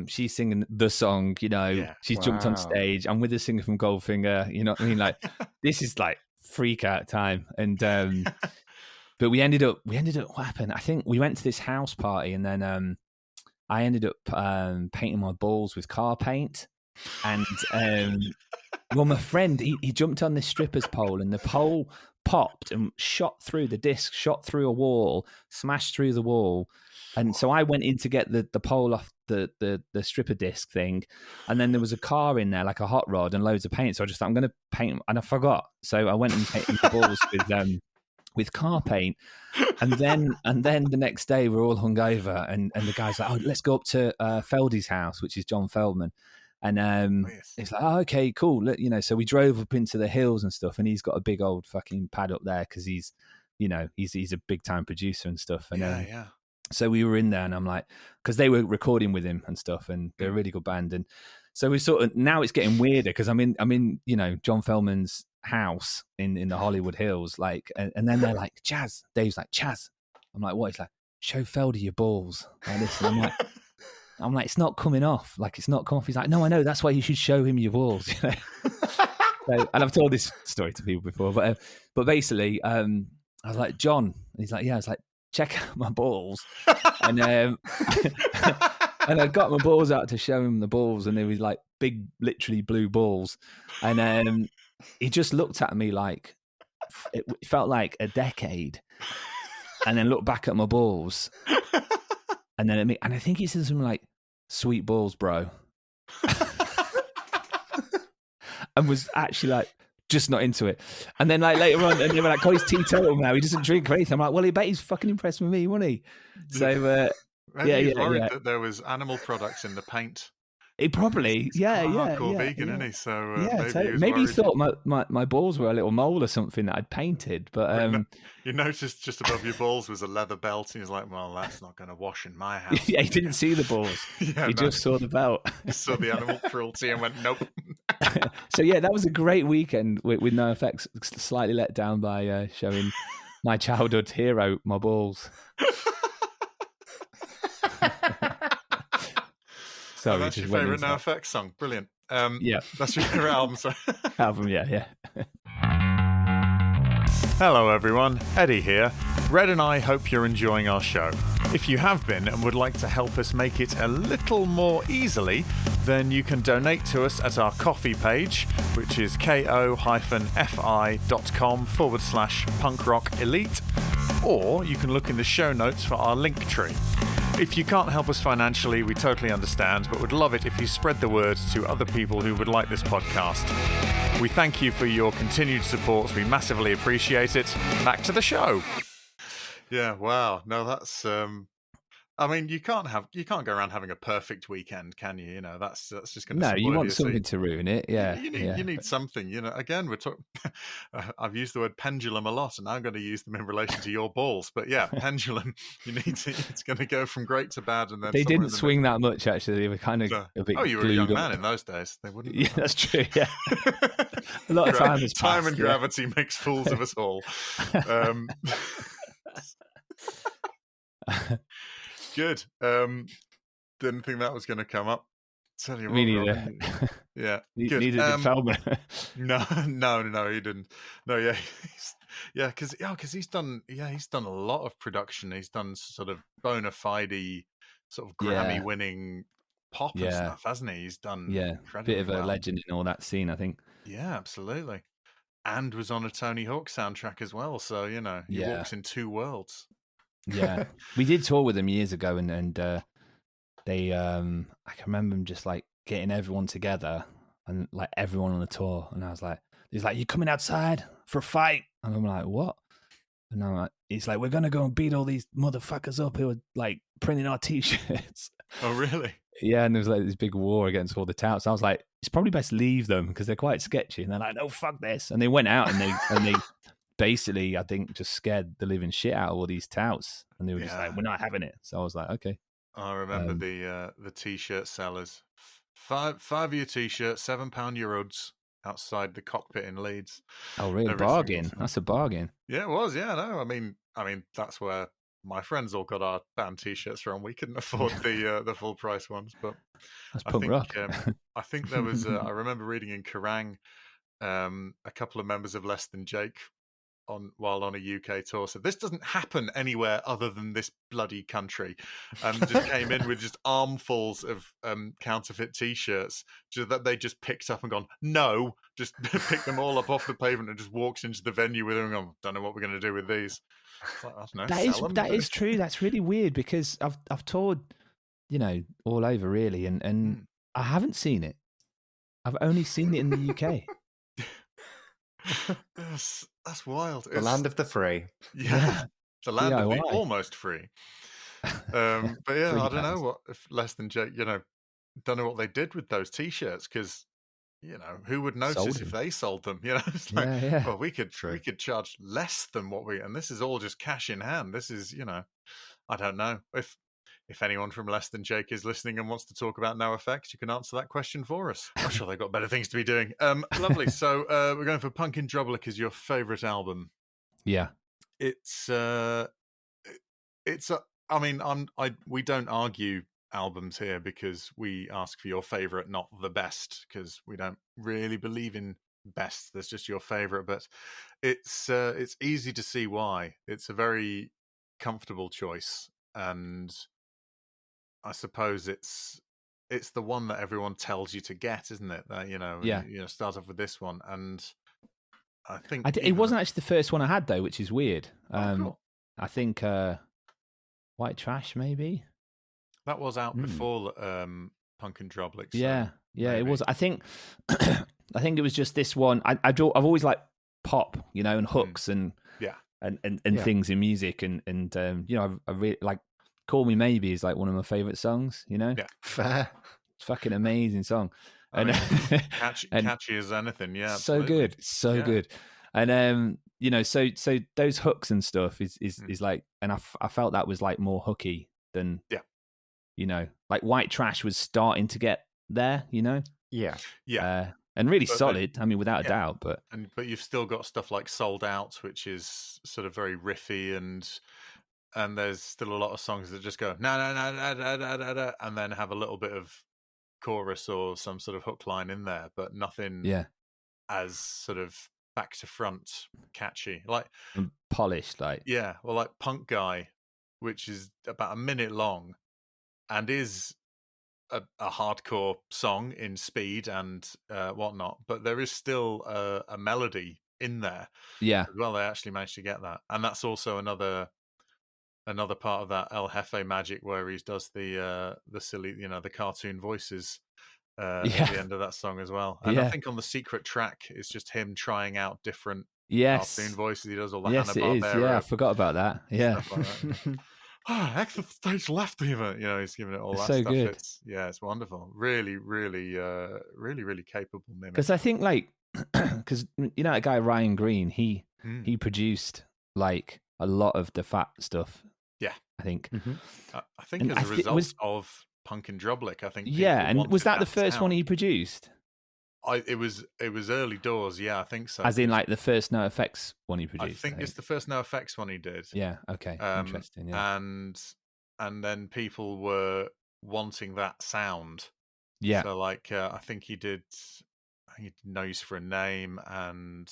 She's singing the song, you know. She's jumped on stage. I'm with the singer from Goldfinger. You know what I mean? Like, this is like freak out time. And but we ended up. What happened? I think we went to this house party, and then I ended up painting my balls with car paint, and well, my friend he jumped on this stripper's pole, and the pole popped and shot through the disc, shot through a wall, smashed through the wall, and so I went in to get the pole off the stripper disc thing, and then there was a car in there, like a hot rod and loads of paint. So I just thought, I'm going to paint, and I forgot, so I went and painted my balls with car paint, and then the next day we're all hungover, and the guy's like, let's go up to Feldy's house, which is John Feldman, and it's like, okay, cool, you know. So we drove up into the hills and stuff, and he's got a big old fucking pad up there because he's a big time producer and stuff, and so we were in there, and I'm like, because they were recording with him and stuff, and they're a really good band, and so we sort of, now it's getting weirder because I'm in you know, John Feldman's house in the Hollywood Hills, like, and then they're like, Chaz, Dave's like, Chaz, I'm like, what? He's like, show Feldy your balls like this, and I'm like, it's not coming off, like, it's not come off. He's like, no, I know, that's why you should show him your balls, you know? So, and I've told this story to people before, but basically I was like, John, and he's like, yeah. I was like, check out my balls. And and I got my balls out to show him the balls, and they were like big, literally blue balls. And he just looked at me like it felt like a decade, and then looked back at my balls, and then at me, and I think he said something like, "Sweet balls, bro," and was actually like just not into it. And then like later on, and they were like, "Oh, he's teetotal now. He doesn't drink or anything." I'm like, "Well, he bet he's fucking impressed with me, wasn't he?" So Maybe he's worried that there was animal products in the paint. He probably, he's quite a hardcore vegan, isn't he? So maybe he thought my balls were a little mole or something that I'd painted. But you noticed just above your balls was a leather belt, and he was like, "Well, that's not going to wash in my house." Yeah, he didn't see the balls. He just saw the belt. He saw the animal cruelty and went, "Nope." So yeah, that was a great weekend with NOFX. Slightly let down by showing my childhood hero my balls. So that's your favourite NOFX song. Brilliant. Yeah. That's your favourite album, sorry. Album, yeah. Hello, everyone. Eddie here. Red and I hope you're enjoying our show. If you have been and would like to help us make it a little more easily, then you can donate to us at our Ko-fi page, which is ko-fi.com/punkrockelite, or you can look in the show notes for our link tree. If you can't help us financially, we totally understand, but would love it if you spread the word to other people who would like this podcast. We thank you for your continued support. We massively appreciate it. Back to the show. Yeah, wow. No, that's I mean, you can't go around having a perfect weekend, can you? You know, that's just going to. No, you want something to ruin it. Yeah, you need something. You know, again, we're talking. I've used the word pendulum a lot, and now I'm going to use them in relation to your balls. But yeah, pendulum. You need to. It's going to go from great to bad, and then they didn't swing that much. Actually, they were kind of a bit. Oh, you were a young man in those days. They wouldn't. Yeah, that's true. Yeah, a lot of time has passed. Time and gravity makes fools of us all. Good. Didn't think that was going to come up. Tell you Me what, neither. Yeah. Neither did Feldman. No, he didn't. No, yeah, because he's done a lot of production. He's done sort of bona fide sort of Grammy-winning pop and stuff, hasn't he? He's done bit of a legend in all that scene, I think. Yeah, absolutely. And was on a Tony Hawk soundtrack as well. So he walks in two worlds. Yeah, we did tour with them years ago, and they I can remember them just like getting everyone together and like everyone on the tour, and I was like, he's like, "You coming outside for a fight?" And I'm like, "What?" And I'm like, "It's like we're gonna go and beat all these motherfuckers up who are like printing our t-shirts." Oh, really? Yeah, and there was like this big war against all the touts. I was like, "It's probably best leave them because they're quite sketchy." And they're like, "No, fuck this," and they went out and they basically, I think, just scared the living shit out of all these touts, and they were just like, "We're not having it." So I was like, "Okay." I remember the t-shirt sellers. $5 t-shirt, £7 your Uds outside the cockpit in Leeds. Oh, really? Bargain. That's a bargain. Yeah, it was. Yeah, no, I mean, that's where my friends all got our band t-shirts from. We couldn't afford the full price ones, but that's punk rock. I think there was. I remember reading in Kerrang, a couple of members of Less Than Jake while on a UK tour said, "This doesn't happen anywhere other than this bloody country," and just came in with just armfuls of counterfeit t-shirts that they just picked up and gone, "No," just picked them all up off the pavement and just walks into the venue with them and gone, "Don't know what we're going to do with these." Like, I don't know, that is true. That's really weird because I've toured, all over really, and I haven't seen it. I've only seen it in the UK. That's wild. The land of the free. Yeah. The land of the almost free. But yeah, I don't know what if Less Than Jake, don't know what they did with those t-shirts because who would notice if they sold them? It's like, well, we could charge less than what and this is all just cash in hand. This is, I don't know if anyone from Less Than Jake is listening and wants to talk about NOFX, you can answer that question for us. I'm sure they've got better things to be doing. Lovely. So we're going for Punk in Drublic as your favourite album. Yeah. We don't argue albums here because we ask for your favourite, not the best, because we don't really believe in best. There's just your favourite, but it's easy to see why. It's a very comfortable choice, and I suppose it's the one that everyone tells you to get, isn't it? That start off with this one, and I think it wasn't actually the first one I had though, which is weird. Cool. I think White Trash maybe. That was out before Punk and Droblick. So yeah, maybe. It was. I think I think it was just this one. I've always liked pop, and hooks and things in music, and I really like Call Me Maybe is like one of my favorite songs. Yeah, fair. It's fucking amazing song. I mean, catchy as anything. Yeah, so good, good. And so those hooks and stuff is like, and I felt that was like more hooky than like White Trash was starting to get there. And really solid. I mean, without a doubt. But you've still got stuff like Sold Out, which is sort of very riffy, and there's still a lot of songs that just go na na na na na na na na, and then have a little bit of chorus or some sort of hook line in there, but nothing as sort of back to front catchy, like and polished, like like Punk Guy, which is about a minute long and is a hardcore song in speed and whatnot, but there is still a melody in there. As well, they actually managed to get that, and that's also another part of that El Jefe magic, where he does the silly, the cartoon voices at the end of that song as well. And I think on the secret track, it's just him trying out different cartoon voices. He does all the Hanna-Barbera. Yeah, I forgot about that. Yeah. Exit stage left even. He's giving it all that so stuff. Good. It's wonderful. Really, really, really capable mimic. Because I think because that guy Ryan Green, he produced like a lot of the Fat stuff. Yeah, I think. I think as a result of Punk and Droblick, I think. And was that the first one he produced? It was early doors. Yeah, I think so. As in, like the first NOFX one he produced. I think it's the first NOFX one he did. Yeah. Okay. Interesting. Yeah. And then people were wanting that sound. Yeah. So I think he did No Use for a Name, and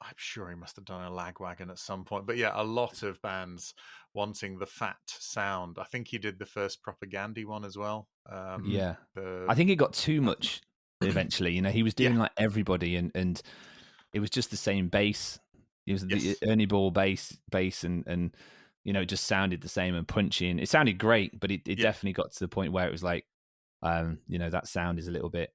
I'm sure he must have done a Lagwagon at some point. But yeah, a lot of bands wanting the fat sound. I think he did the first Propagandy one as well. I think it got too much eventually. He was doing like everybody, and it was just the same bass. It was the Ernie Ball bass, and it just sounded the same and punchy. And it sounded great, but it definitely got to the point where it was like, that sound is a little bit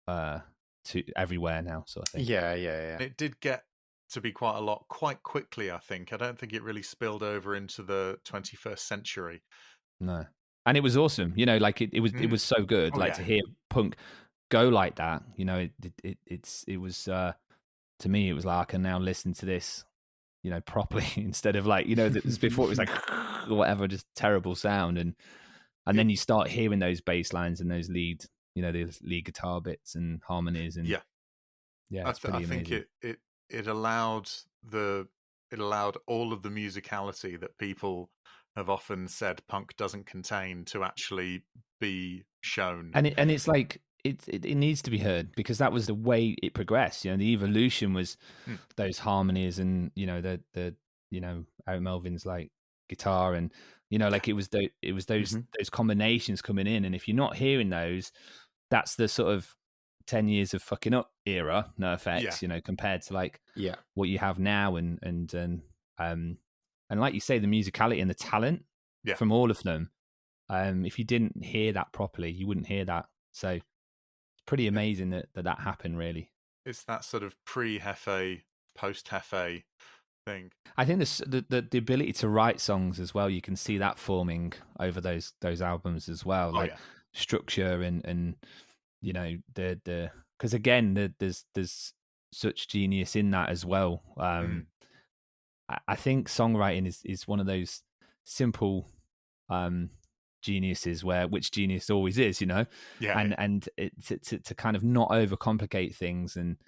to everywhere now, sort of thing. Yeah. It did get to be quite a lot quite quickly, I think. I don't think it really spilled over into the 21st century. No. And it was awesome. It was so good. To hear punk go like that, it was to me, it was like I can now listen to this, properly instead of before it was like whatever, just terrible sound, and then you start hearing those bass lines and those lead guitar bits and harmonies, and it's pretty amazing. I think it allowed all of the musicality that people have often said punk doesn't contain to actually be shown, and it's like it needs to be heard, because that was the way it progressed. The evolution was those harmonies, and the Eric Melvin's like guitar, and it was those combinations coming in, and if you're not hearing those, that's the sort of 10 years of fucking up era NOFX, compared to what you have now, and like you say, the musicality and the talent from all of them. If you didn't hear that properly, you wouldn't hear that. So it's pretty amazing that happened, really. It's that sort of pre-Hefe, post-Hefe thing. I think the ability to write songs as well, you can see that forming over those albums as well, structure and the because again there's such genius in that as well. I think songwriting is one of those simple geniuses which genius always is, and it, to kind of not overcomplicate things and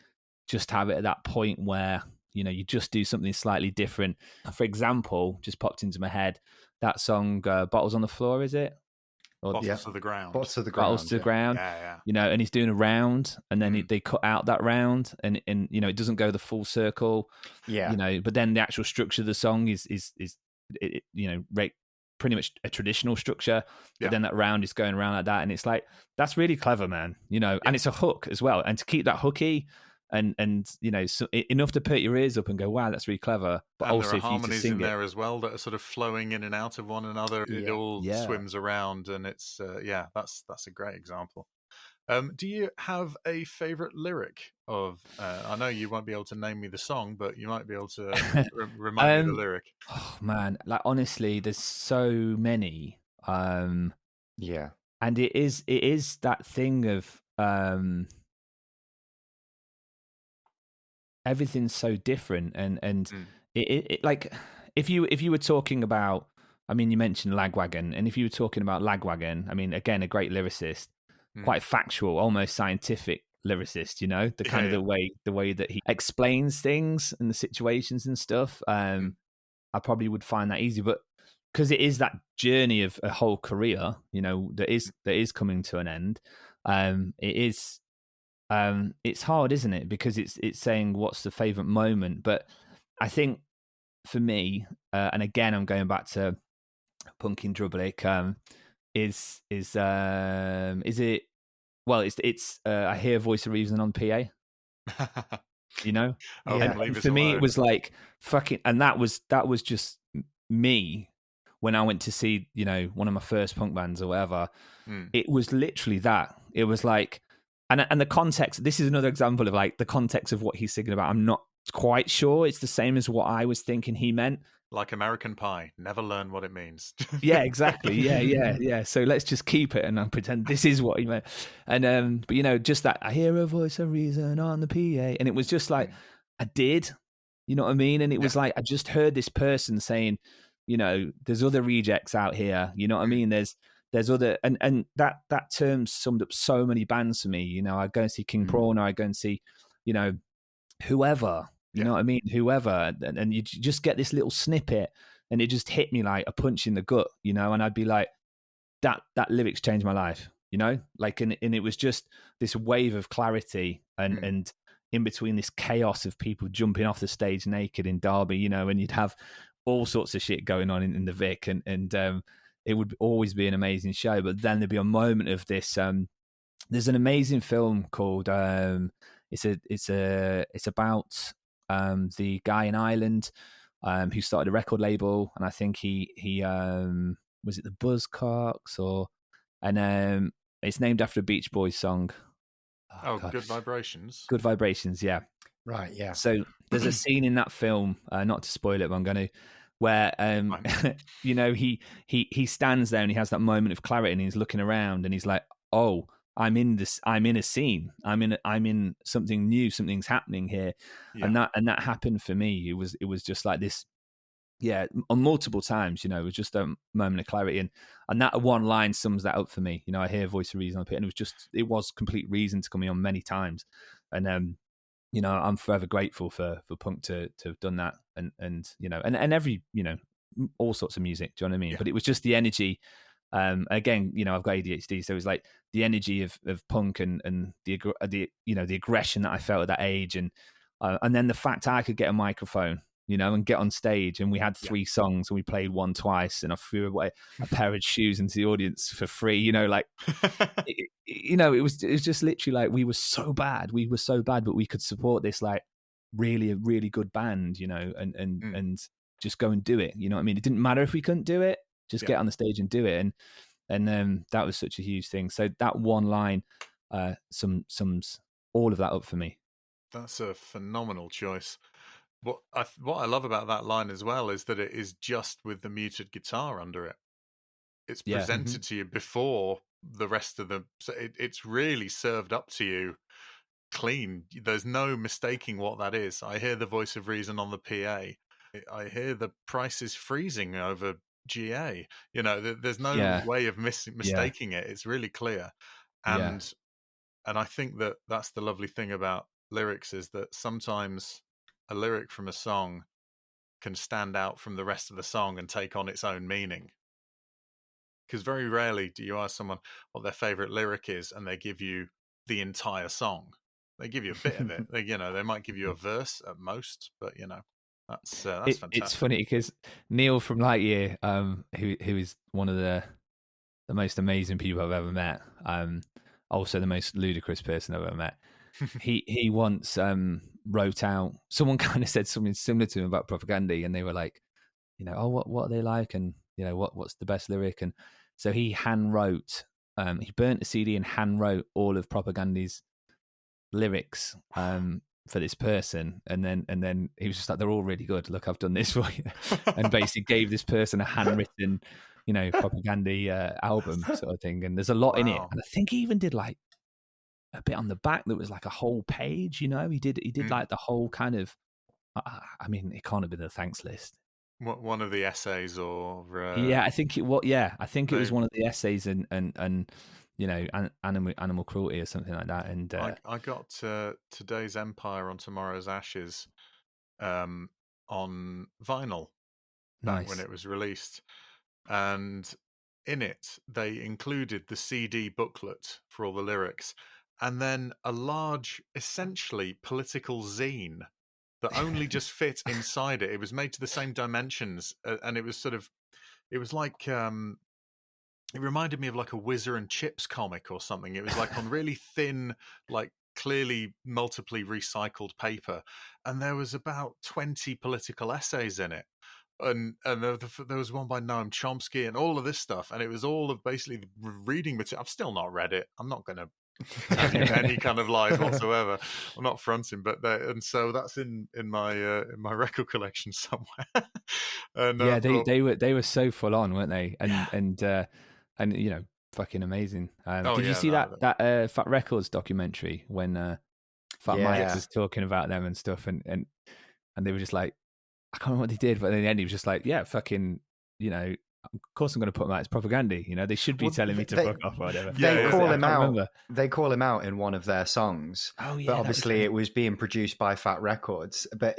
just have it at that point where you just do something slightly different. For example, just popped into my head that song Bottles on the Floor, is it? Or Bottles to the Ground. Bottles to the Ground. Bottles to the Ground. Yeah. And he's doing a round, and then they cut out that round, and it doesn't go the full circle. Yeah. But then the actual structure of the song is pretty much a traditional structure, but Yeah. then that round is going around like that, and it's like, that's really clever, man. And it's a hook as well, and to keep that hooky and enough to perk your ears up and go, wow, that's really clever, but And there also are for you to harmonies in sing it. there as well that are sort of flowing in and out of one another. It all Yeah. swims around, and it's that's a great example. Do you have a favorite lyric of? I know you won't be able to name me the song, but you might be able to remind me of the lyric. Oh man, like honestly, there's so many. Yeah. And it is that thing of everything's so different, and it like, if you were talking about, I mean, you mentioned Lagwagon, and if you were talking about Lagwagon, I mean, again, a great lyricist, quite factual, almost scientific lyricist, the kind of the way that he explains things and the situations and stuff. I probably would find that easy, but because it is that journey of a whole career, that is coming to an end. It is, it's hard, isn't it? Because it's saying what's the favorite moment. But I think for me, and again, I'm going back to Punk in Drublic, is it? Well, it's I hear a voice of reason on PA. Oh, Yeah. leave And us for me, it alone. was like fucking, and that was just me when I went to see, one of my first punk bands or whatever. It was literally that. It was like, and the context. This is another example of like the context of what he's singing about. I'm not quite sure it's the same as what I was thinking he meant. Like American Pie, never learn what it means. Yeah, exactly. Yeah. So let's just keep it and pretend this is what he meant. And but just that, I hear a voice of reason on the PA, and it was just like, I did, you know what I mean? And it was like, I just heard this person saying, there's other rejects out here. You know what I mean? There's other, and that term summed up so many bands for me. I go and see King Prawn, or I go and see, whoever. You know what I mean? Whoever, and you just get this little snippet, and it just hit me like a punch in the gut, and I'd be like, that lyrics changed my life, like, and it was just this wave of clarity, and in between this chaos of people jumping off the stage naked in Derby, and you'd have all sorts of shit going on in the Vic, and it would always be an amazing show. But then there'd be a moment of this. There's an amazing film called it's about the guy in Ireland who started a record label, and I think he was it the Buzzcocks, and it's named after a Beach Boys song. Oh, Good Vibrations. Good Vibrations, yeah. Right, yeah. So there's a scene in that film, not to spoil it, but I'm going to, where he stands there and he has that moment of clarity, and he's looking around and he's like, oh, I'm in a scene. I'm in something new. Something's happening here, and that happened for me. It was just like this, on multiple times. It was just a moment of clarity, and that one line sums that up for me. I hear a voice of reason on the pit, and it was complete reason to come on many times, and I'm forever grateful for punk to have done that, and every all sorts of music. Do you know what I mean? But it was just the energy. Again, I've got ADHD, so it was like the energy of punk and the aggression that I felt at that age, and then the fact I could get a microphone, and get on stage, and we had 3 songs and we played one twice, and I threw away a pair of shoes into the audience for free. It was just literally like, we were so bad, but we could support this like really, really good band, and just go and do it. You know what I mean? It didn't matter if we couldn't do it. Just get on the stage and do it, and that was such a huge thing. So that one line sums all of that up for me. That's a phenomenal choice. What I love about that line as well is that it is just with the muted guitar under it. It's presented to you before the rest of the. So it's really served up to you clean. There's no mistaking what that is. I hear the voice of reason on the PA. I hear the price is freezing over GA. There's no way of mistaking it. It's really clear, and I think that that's the lovely thing about lyrics, is that sometimes a lyric from a song can stand out from the rest of the song and take on its own meaning. Because very rarely do you ask someone what their favorite lyric is and they give you the entire song. They give you a bit of it. They might give you a verse at most, but That's fantastic. It's funny because Neil from Lightyear, who is one of the most amazing people I've ever met, also the most ludicrous person I've ever met. He once wrote out. Someone kind of said something similar to him about Propaganda, and they were like, oh, what are they like, and what's the best lyric, and so he hand wrote. He burnt a CD and hand wrote all of Propaganda's lyrics for this person, and then he was just like, they're all really good. Look, I've done this for you, and basically gave this person a handwritten, Propaganda album sort of thing. And there's a lot in it, and I think he even did like a bit on the back that was like a whole page. He did like the whole kind of. I mean, it can't have been a thanks list. One of the essays, or yeah, I think it was. Yeah, I think it was one of the essays, and animal cruelty or something like that. And I got Today's Empire on Tomorrow's Ashes on vinyl back when it was released, and in it they included the CD booklet for all the lyrics, and then a large, essentially political zine that only just fit inside it. It was made to the same dimensions, and it was like it reminded me of like a Whizzer and Chips comic or something. It was like on really thin, like clearly multiply recycled paper, and there was about 20 political essays in it. And there was one by Noam Chomsky and all of this stuff, and it was all of basically reading material. I've still not read it. I'm not going to any kind of lies whatsoever. I'm not fronting, but and so that's in my record collection somewhere. And yeah, they were so full on, weren't they? And fucking amazing. Did you see that Fat Records documentary when Fat Mike was talking about them and stuff, and they were just like, I can't remember what they did, but in the end he was just like, yeah, fucking, of course I'm going to put them out. It's Propaganda. They should be telling me to fuck off or whatever. They call him out. Remember. They call him out in one of their songs. Oh yeah. But obviously it was being produced by Fat Records. But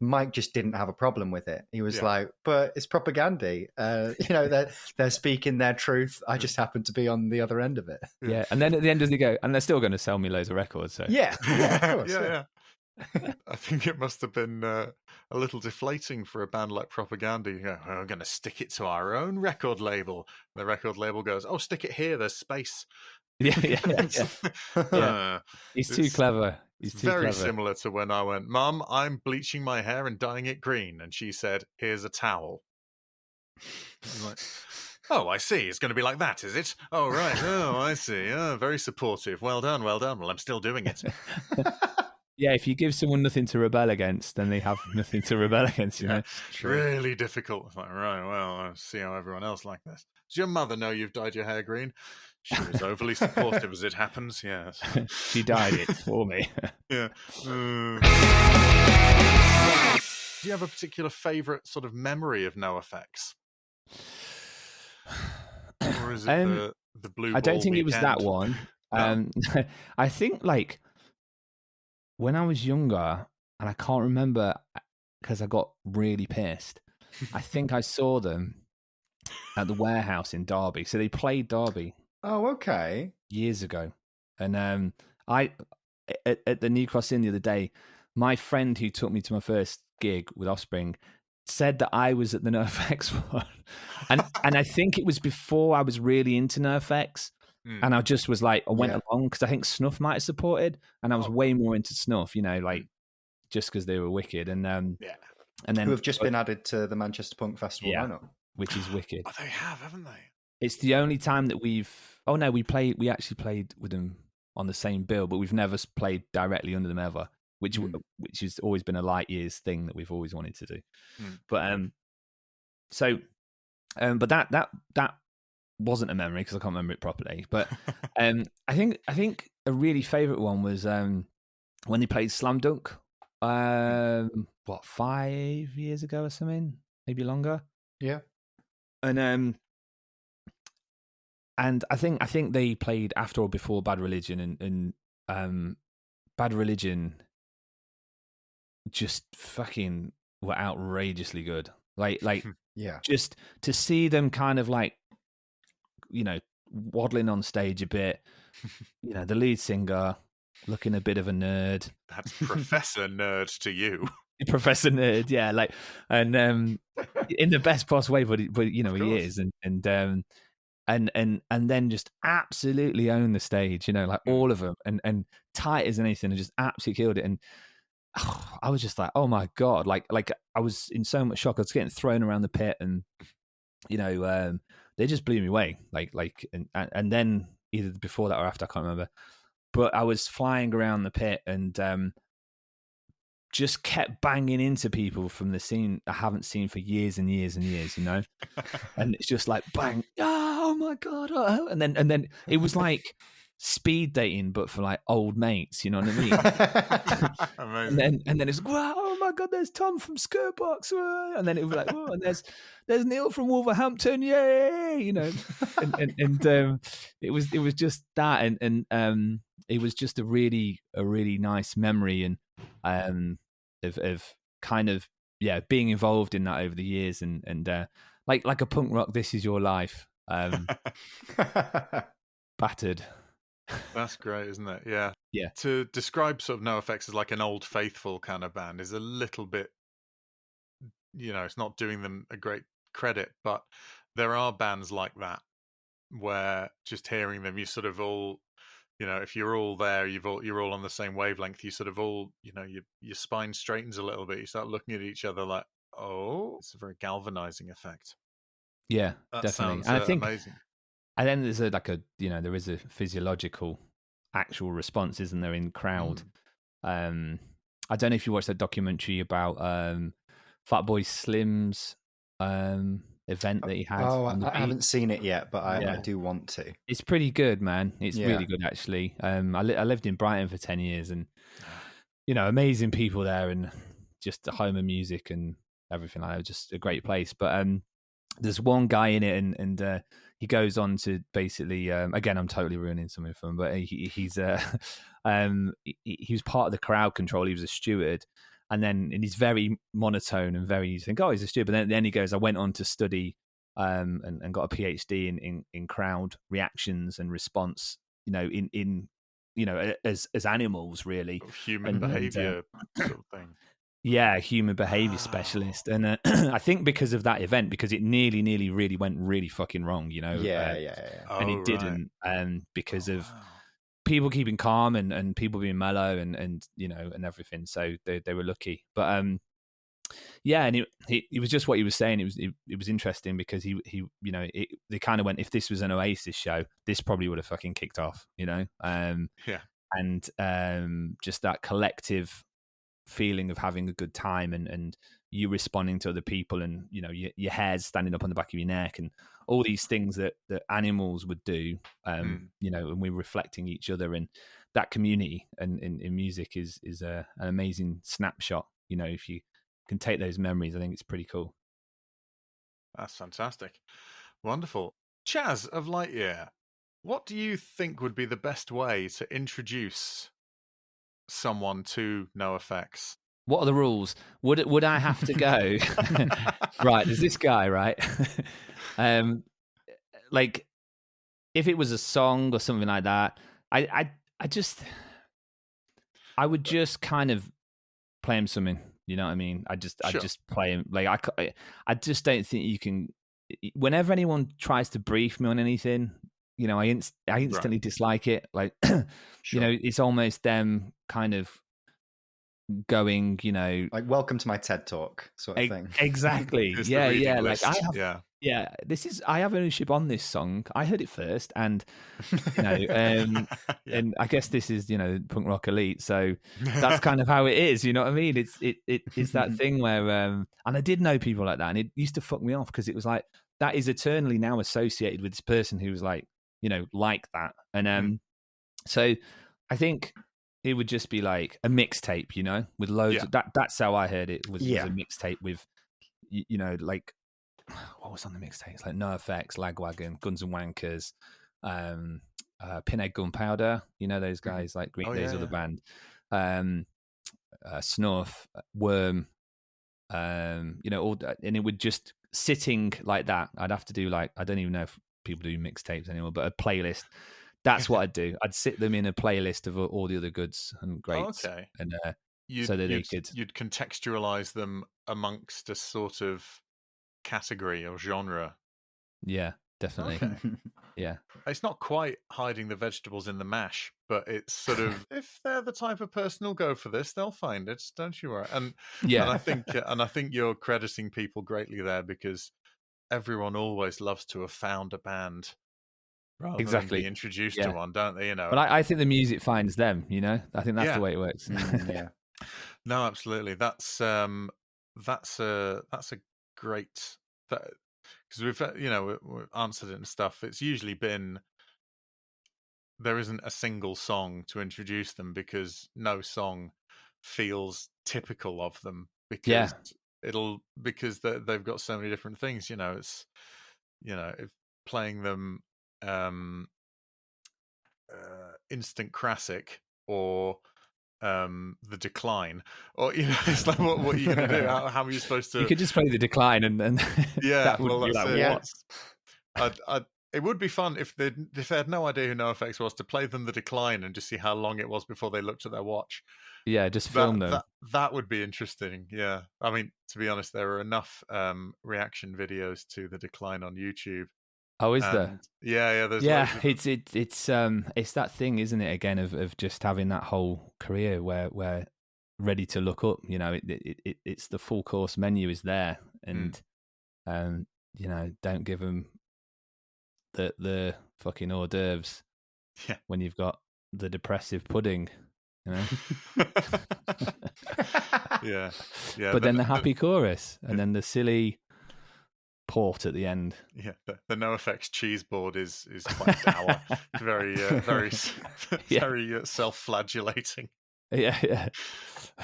Mike just didn't have a problem with it. He was like, "But it's Propaganda. They're speaking their truth. I just happen to be on the other end of it." Yeah. And then at the end does he go, and they're still going to sell me loads of records. So yeah, of course. yeah. I think it must have been a little deflating for a band like Propaganda. We're going to stick it to our own record label. The record label goes, "Oh, stick it here. There's space." Yeah. He's too clever. He's too very clever. Similar to when I went, "Mum, I'm bleaching my hair and dyeing it green," and she said, "Here's a towel." I'm like, "Oh, I see. It's going to be like that, is it? Oh, right. Oh, I see. Oh, very supportive. Well done. Well, I'm still doing it." Yeah, if you give someone nothing to rebel against, then they have nothing to rebel against, Really difficult. It's like, right, well, I see how everyone else like this. Does your mother know you've dyed your hair green? She was overly supportive as it happens, yes. She dyed it for me. Yeah. Do you have a particular favourite sort of memory of NOFX? Or is it the Blue Ball I don't think it was weekend? that one. No. I think like when I was younger, and I can't remember because I got really pissed. I think I saw them at the Warehouse in Derby. So they played Derby. Oh, okay. Years ago. And I at the New Cross Inn the other day, my friend who took me to my first gig with Offspring said that I was at the NOFX one. And I think it was before I was really into NOFX. And I just was like, I went along because I think Snuff might have supported, and I was way more into Snuff, like just because they were wicked. And and then who have just been added to the Manchester Punk Festival lineup, which is wicked. Oh, they have, haven't they? It's the only time that we actually played with them on the same bill, but we've never played directly under them ever, which has always been a Lightyear's thing that we've always wanted to do. But but that wasn't a memory because I can't remember it properly. But I think a really favourite one was when they played Slam Dunk. 5 years ago or something, maybe longer. Yeah. And I think they played after or before Bad Religion, and Bad Religion just fucking were outrageously good. Like just to see them kind of like, waddling on stage a bit, the lead singer looking a bit of a nerd. That's Professor Nerd to you. Professor Nerd, yeah, like, and in the best possible way, but you know, he is, and then just absolutely own the stage, you know, like all of them, and tight as anything, and just absolutely killed it. And I was just like, oh my god, like I was in so much shock. I was getting thrown around the pit, and you know, they just blew me away, and then either before that or after, I can't remember, but I was flying around the pit and just kept banging into people from the scene I haven't seen for years and years and years, you know. And it's just like bang, oh my god, oh. and then it was like speed dating, but for like old mates, you know what I mean? and then it's wow, oh my god, there's Tom from Skirtbox, and then it was like, oh, and there's Neil from Wolverhampton, yay, you know, and it was just that, and it was just a really nice memory, and of kind of being involved in that over the years, and like a punk rock This Is Your Life, battered. That's great, isn't it? Yeah. Yeah. To describe sort of NOFX as like an old faithful kind of band is a little bit, you know, it's not doing them a great credit, but there are bands like that where just hearing them, you sort of all, you know, if you're all there, you're all on the same wavelength. You sort of all, you know, your spine straightens a little bit. You start looking at each other like, oh, it's a very galvanizing effect. Yeah, that definitely. Sounds and I think amazing. And then there's there is a physiological actual response, isn't there, in crowd? I don't know if you watched that documentary about Fatboy Slim's event that he had. I haven't seen it yet, but I do want to. It's pretty good, man. It's really good, actually. I lived in Brighton for 10 years, and you know, amazing people there, and just the home of music and everything like that. Just a great place. But there's one guy in it, and he goes on to basically, again, I'm totally ruining something for him, but he was part of the crowd control. He was a steward, and he's very monotone and very, you think, oh, he's a steward. But then he goes, I went on to study and got a PhD in crowd reactions and response, you know, in you know, as animals, really. Human behavior sort of thing. Yeah, human behavior specialist. And I think because of that event, because it nearly really went really fucking wrong, you know. And it didn't, because of people keeping calm and people being mellow and you know, and everything. So they were lucky. But and it was just what he was saying. It was interesting because he you know, they kind of went, if this was an Oasis show, this probably would have fucking kicked off, you know. And just that collective feeling of having a good time and you responding to other people, and you know, your hair's standing up on the back of your neck, and all these things that animals would do, you know, and we're reflecting each other, and that community and in music is an amazing snapshot. You know, if you can take those memories, I think it's pretty cool. That's fantastic. Wonderful. Chaz of Lightyear, what do you think would be the best way to introduce someone to NOFX? What are the rules? Would I have to go? Right, there's this guy, right? Like, if it was a song or something like that, I would just kind of play him something. You know what I mean? I just play him. Like I just don't think you can. Whenever anyone tries to brief me on anything, you know, I instantly dislike it. Like, you know, it's almost them kind of going, you know, like, welcome to my TED Talk sort of thing. Exactly. Yeah. Like I have ownership on this song. I heard it first, and you know, and I guess this is, you know, punk rock elite. So that's kind of how it is. You know what I mean? It's that thing where, and I did know people like that, and it used to fuck me off because it was like, that is eternally now associated with this person who was like, you know, like that. And so I think it would just be like a mixtape, you know, with loads of that. That's how I heard it, was a mixtape with, you know, like, what was on the mixtape? It's like NOFX, Lagwagon, Guns and Wankers, Pinhead Gunpowder, you know, those guys, like Green Day's other band, Snuff, Worm, you know, all that. And it would just sitting like that. I'd have to do, like, I don't even know if people do mixtapes anymore, but a playlist. That's what I'd do. I'd sit them in a playlist of all the other goods and greats. Okay. And so that they could. You'd contextualize them amongst a sort of category or genre. Yeah, definitely. Okay. Yeah. It's not quite hiding the vegetables in the mash, but it's sort of, if they're the type of person who'll go for this, they'll find it. Don't you worry. And Yeah. I think you're crediting people greatly there, because everyone always loves to have found a band rather than be introduced to one, don't they? You know. But I think the music finds them. You know, I think that's the way it works. Yeah. No, absolutely. That's a great, because we've we've answered it and stuff. It's usually been, there isn't a single song to introduce them, because no song feels typical of them, because they've got so many different things. It's if playing them Instant Classic or The Decline, or it's like, what are you going to do? How are you supposed to? You could just play The Decline, and yeah, that would be that's like, it. what? It would be fun if they had no idea who NoFX was, to play them The Decline and just see how long it was before they looked at their watch. Yeah, just film them. That would be interesting. Yeah, I mean, to be honest, there are enough reaction videos to The Decline on YouTube. Oh, is there? Yeah, there's it's that thing, isn't it? Again, of just having that whole career where ready to look up. It's the full course menu is there, and don't give them the fucking hors d'oeuvres when you've got the depressive pudding. yeah. But then the happy chorus, and then the silly port at the end. Yeah, the NoFX cheese board is quite dour. It's very very self-flagellating. Yeah.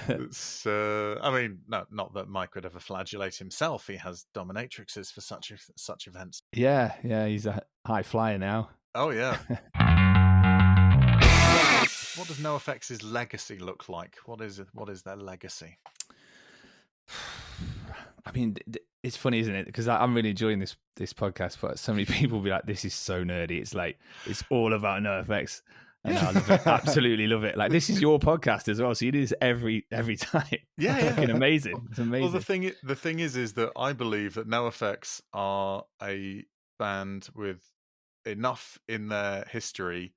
It's I mean, not that Mike would ever flagellate himself. He has dominatrixes for such events. Yeah, he's a high flyer now. Oh yeah. What does NoFX's legacy look like? What is their legacy? I mean, it's funny, isn't it? Because I'm really enjoying this podcast, but so many people will be like, "This is so nerdy." It's like it's all about NoFX, and I love it. Absolutely love it. Like, this is your podcast as well, so you do this every time. Yeah. Fucking amazing. It's amazing. Well, the thing is that I believe that NoFX are a band with enough in their history,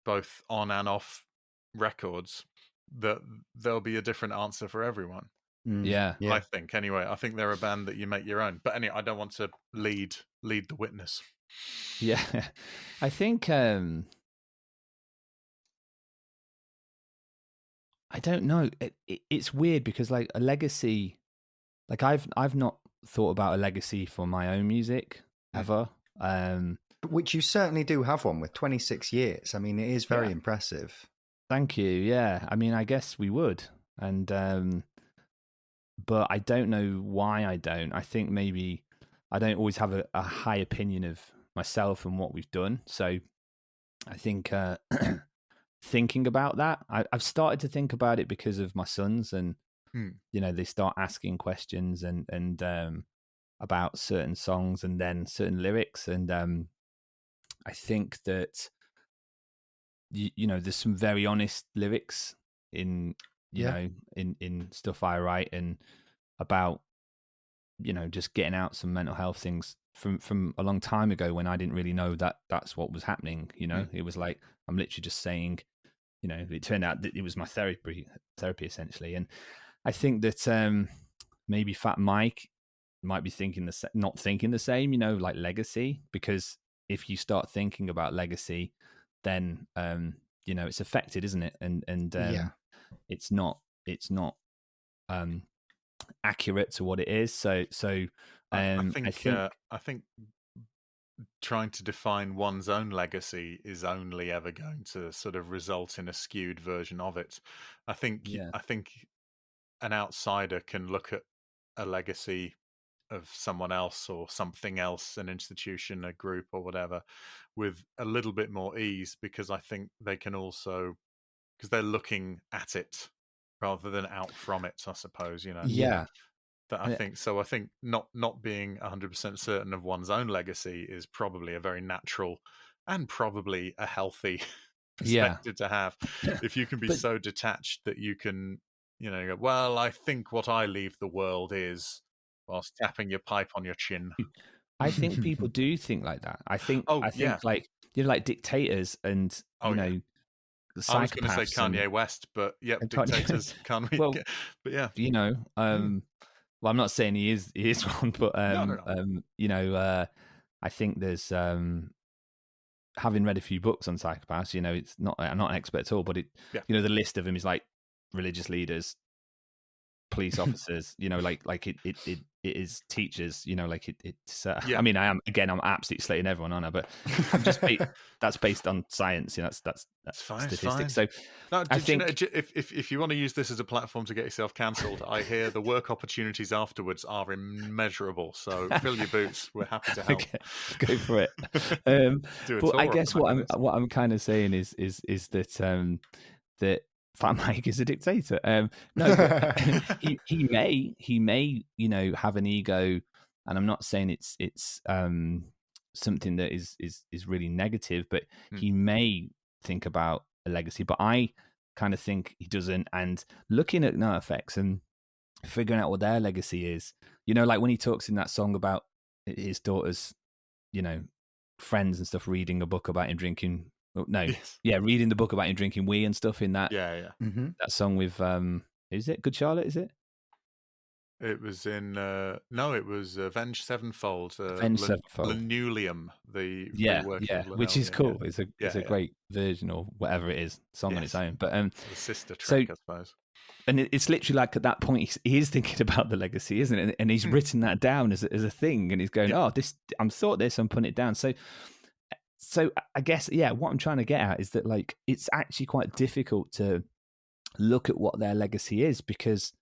both on and off records, that there'll be a different answer for everyone. Yeah. I think anyway. I think they're a band that you make your own. But anyway, I don't want to lead the witness. Yeah, I think I don't know. It's weird because, like, a legacy, like I've not thought about a legacy for my own music ever. Which you certainly do have one with 26 years. I mean, it is very impressive. Thank you. Yeah, I mean, I guess we would, and but I don't know why I don't. I think maybe I don't always have a high opinion of myself and what we've done. So I think thinking about that, I've started to think about it because of my sons, and they start asking questions and about certain songs and then certain lyrics, and I think that there's some very honest lyrics in in stuff I write, and about just getting out some mental health things from a long time ago when I didn't really know that that's what was happening. It was like I'm literally just saying, it turned out that it was my therapy essentially. And I think that maybe Fat Mike might be not thinking the same, like legacy, because if you start thinking about legacy, then it's affected, isn't it? And it's not accurate to what it is. So I think trying to define one's own legacy is only ever going to sort of result in a skewed version of it. I think an outsider can look at a legacy of someone else or something else, an institution, a group or whatever, with a little bit more ease, because I think they can also, because they're looking at it rather than out from it, I suppose, Yeah. That I think not being 100% certain of one's own legacy is probably a very natural and probably a healthy perspective to have. If you can be so detached that you can you know, you go, well, I think what I leave the world is, whilst tapping your pipe on your chin. I think people do think like that. I think Yeah. like, you know, like dictators and, Oh, you yeah. know, I was going to say psychopaths Kanye West, but yep, and dictators can't we? well, But yeah, you know, well, I'm not saying he is one, but no. you know, I think there's having read a few books on psychopaths, you know, it's not, I'm not an expert at all, but Yeah. you know, the list of them is like religious leaders, police officers, you know, like it is teachers, you know, like it's Yeah. I mean, I'm absolutely slating everyone on it, but I'm just that's based on science, you know, that's It's fine. statistics. It's fine. So No, I you know, think if you want to use this as a platform to get yourself cancelled, I hear the work opportunities afterwards are immeasurable. So fill your boots. We're happy to help. okay, go for it. Do a But tour I off guess the back of this. what I'm kind of saying is that that Fat Mike is a dictator. No, but he may, you know, have an ego, and I'm not saying it's something that is really negative, but he may think about a legacy. But I kind of think he doesn't. And looking at NOFX and figuring out what their legacy is, you know, like when he talks in that song about his daughter's, you know, friends and stuff reading a book about him drinking. Yes. Yeah, reading the book about him drinking wee and stuff in that Yeah. that song with is it Good Charlotte? Is it It was in no, it was Avenged Sevenfold, Avenged Sevenfold? Linoleum, the Yeah, reworking yeah, of which is Linoleum. cool. It's a Yeah. great version or whatever it is, song on its Yes. own. But The sister so track, I suppose. and it's literally like at that point he is thinking about the legacy, isn't it? And he's written that down as a thing, and he's going, "Oh, this I'm thought this, I'm putting it down." So I guess what I'm trying to get at is that like it's actually quite difficult to look at what their legacy is because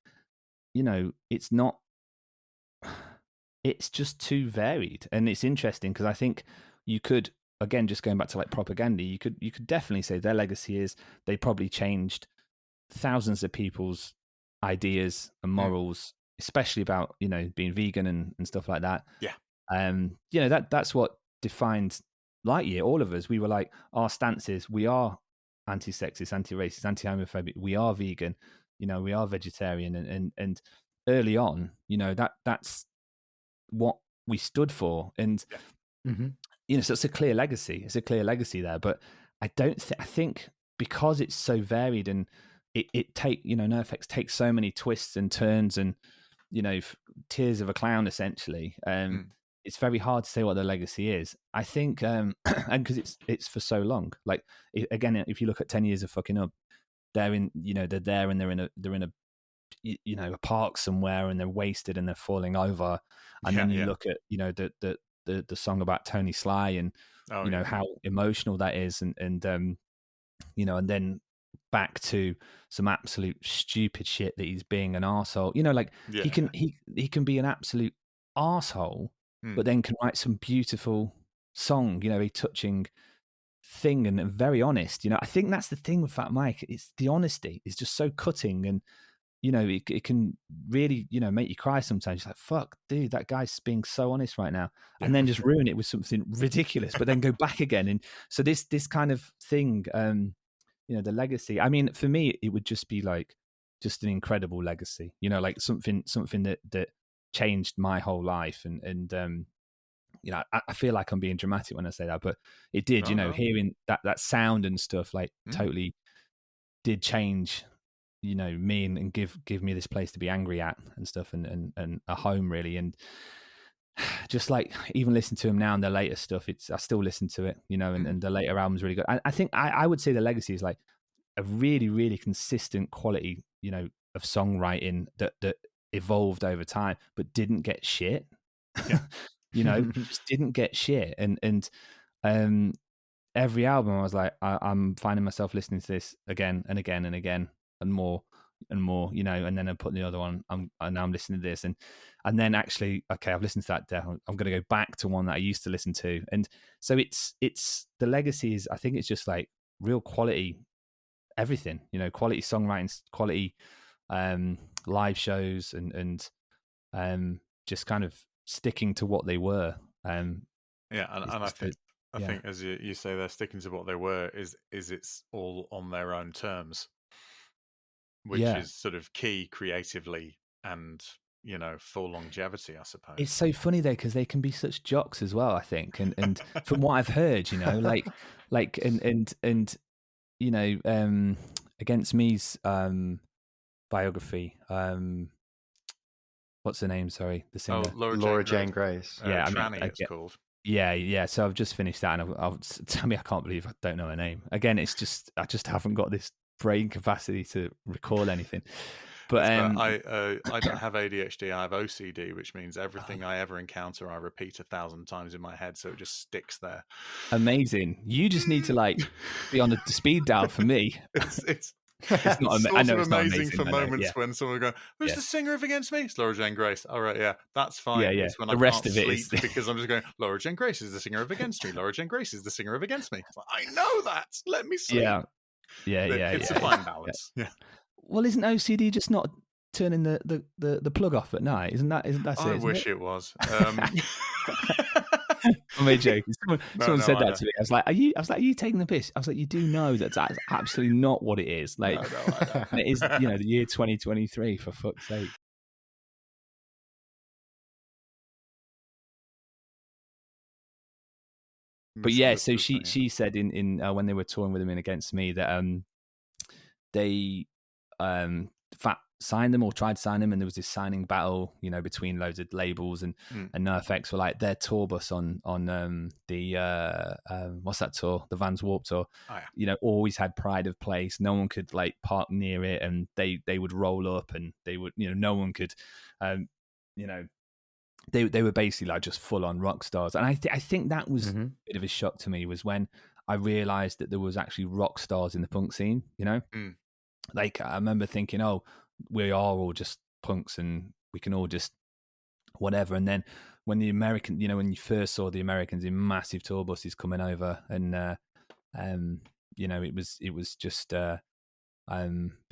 you know it's not. It's just too varied, and it's interesting because I think you could again just going back to like propaganda, you could definitely say their legacy is they probably changed thousands of people's ideas and morals, especially about you know being vegan and stuff like that. Yeah. You know that's what defined Lightyear. All of us, we were like our stances. We are anti-sexist, anti-racist, anti-homophobic. We are vegan. You know, we are vegetarian, and early on, you know that's what we stood for, and you know, so it's a clear legacy. It's a clear legacy there, but I don't. I think because it's so varied and it you know, NoFX takes so many twists and turns and you know, tears of a clown essentially. It's very hard to say what the legacy is. I think, and because it's for so long. Like again, if you look at 10 years of fucking up, they're in, you know, they're there and they're in a you know a park somewhere and they're wasted and they're falling over, and then you look at you know the song about Tony Sly and you know how emotional that is, and you know, and then back to some absolute stupid shit that he's being an arsehole. You know, like he can be an absolute arsehole, but then can write some beautiful song, you know, a touching thing and very honest. You know, I think that's the thing with Fat Mike. It's the honesty. It's just so cutting, and you know, it can really, you know, make you cry sometimes. You're like, fuck, dude, that guy's being so honest right now. And then just ruin it with something ridiculous, but then go back again. And so this kind of thing, you know, the legacy, I mean, for me, it would just be like, just an incredible legacy, you know, like something that changed my whole life. And you know, I feel like I'm being dramatic when I say that, but it did, you know, hearing that sound and stuff like totally did change, you know, me and give me this place to be angry at and stuff and a home really. And just like even listen to him now and their later stuff, I still listen to it, you know, and the later album's really good. I think I would say the legacy is like a really, really consistent quality, you know, of songwriting that evolved over time, but didn't get shit. You know, just didn't get shit. And every album I was like, I'm finding myself listening to this again and again and again and more and more, you know, and then I put the other one, and now I'm listening to this, and then actually, okay, I've listened to that down. I'm going to go back to one that I used to listen to, and so it's the legacy is, I think it's just like real quality, everything, you know, quality songwriting, quality live shows, and just kind of sticking to what they were. And I think as you say, they're sticking to what they were. Is it's all on their own terms. which is sort of key creatively and, for longevity, I suppose. It's so funny though, because they can be such jocks as well, I think. And from what I've heard, Against Me's biography, what's her name? Sorry, the singer. Laura Jane Grace. Yeah, Tranny, it's called. Yeah. So I've just finished that, and tell me, I can't believe I don't know her name. Again, it's just I just haven't got this brain capacity to recall anything. But I don't have ADHD. I have OCD, which means everything I ever encounter, I repeat 1,000 times in my head, so it just sticks there. Amazing. You just need to be on the speed dial for me. It's not. I know it's it's not amazing for moments when someone goes, "Who's the singer of Against Me?" It's Laura Jane Grace. All right, yeah, that's fine. Yeah. It's when the I rest can't of it sleep because I'm just going, Laura Jane Grace is the singer of Against Me. Laura Jane Grace is the singer of Against Me. It's like, I know that. Let me sleep. Yeah. It's a fine balance. Yeah. Well, isn't OCD just not turning the plug off at night? Isn't that I wish it was. I'm only joking. Someone said that to me. I was like, are you taking the piss? I was like, you do know that's absolutely not what it is. Like, no. It is, the year 2023, for fuck's sake. But yeah, so she said in when they were touring with him in Against Me that they signed them or tried to sign them, and there was this signing battle, between loads of labels, and NOFX were like their tour bus on the what's that tour, the Vans Warped Tour. Oh, yeah. Always had pride of place. No one could park near it, and they would roll up, and they would no one could they were basically just full on rock stars. And I think that was a bit of a shock to me, was when I realized that there was actually rock stars in the punk scene. I remember thinking, oh, we are all just punks and we can all just whatever. And then when the American, when you first saw the Americans in massive tour buses coming over, and it was just bit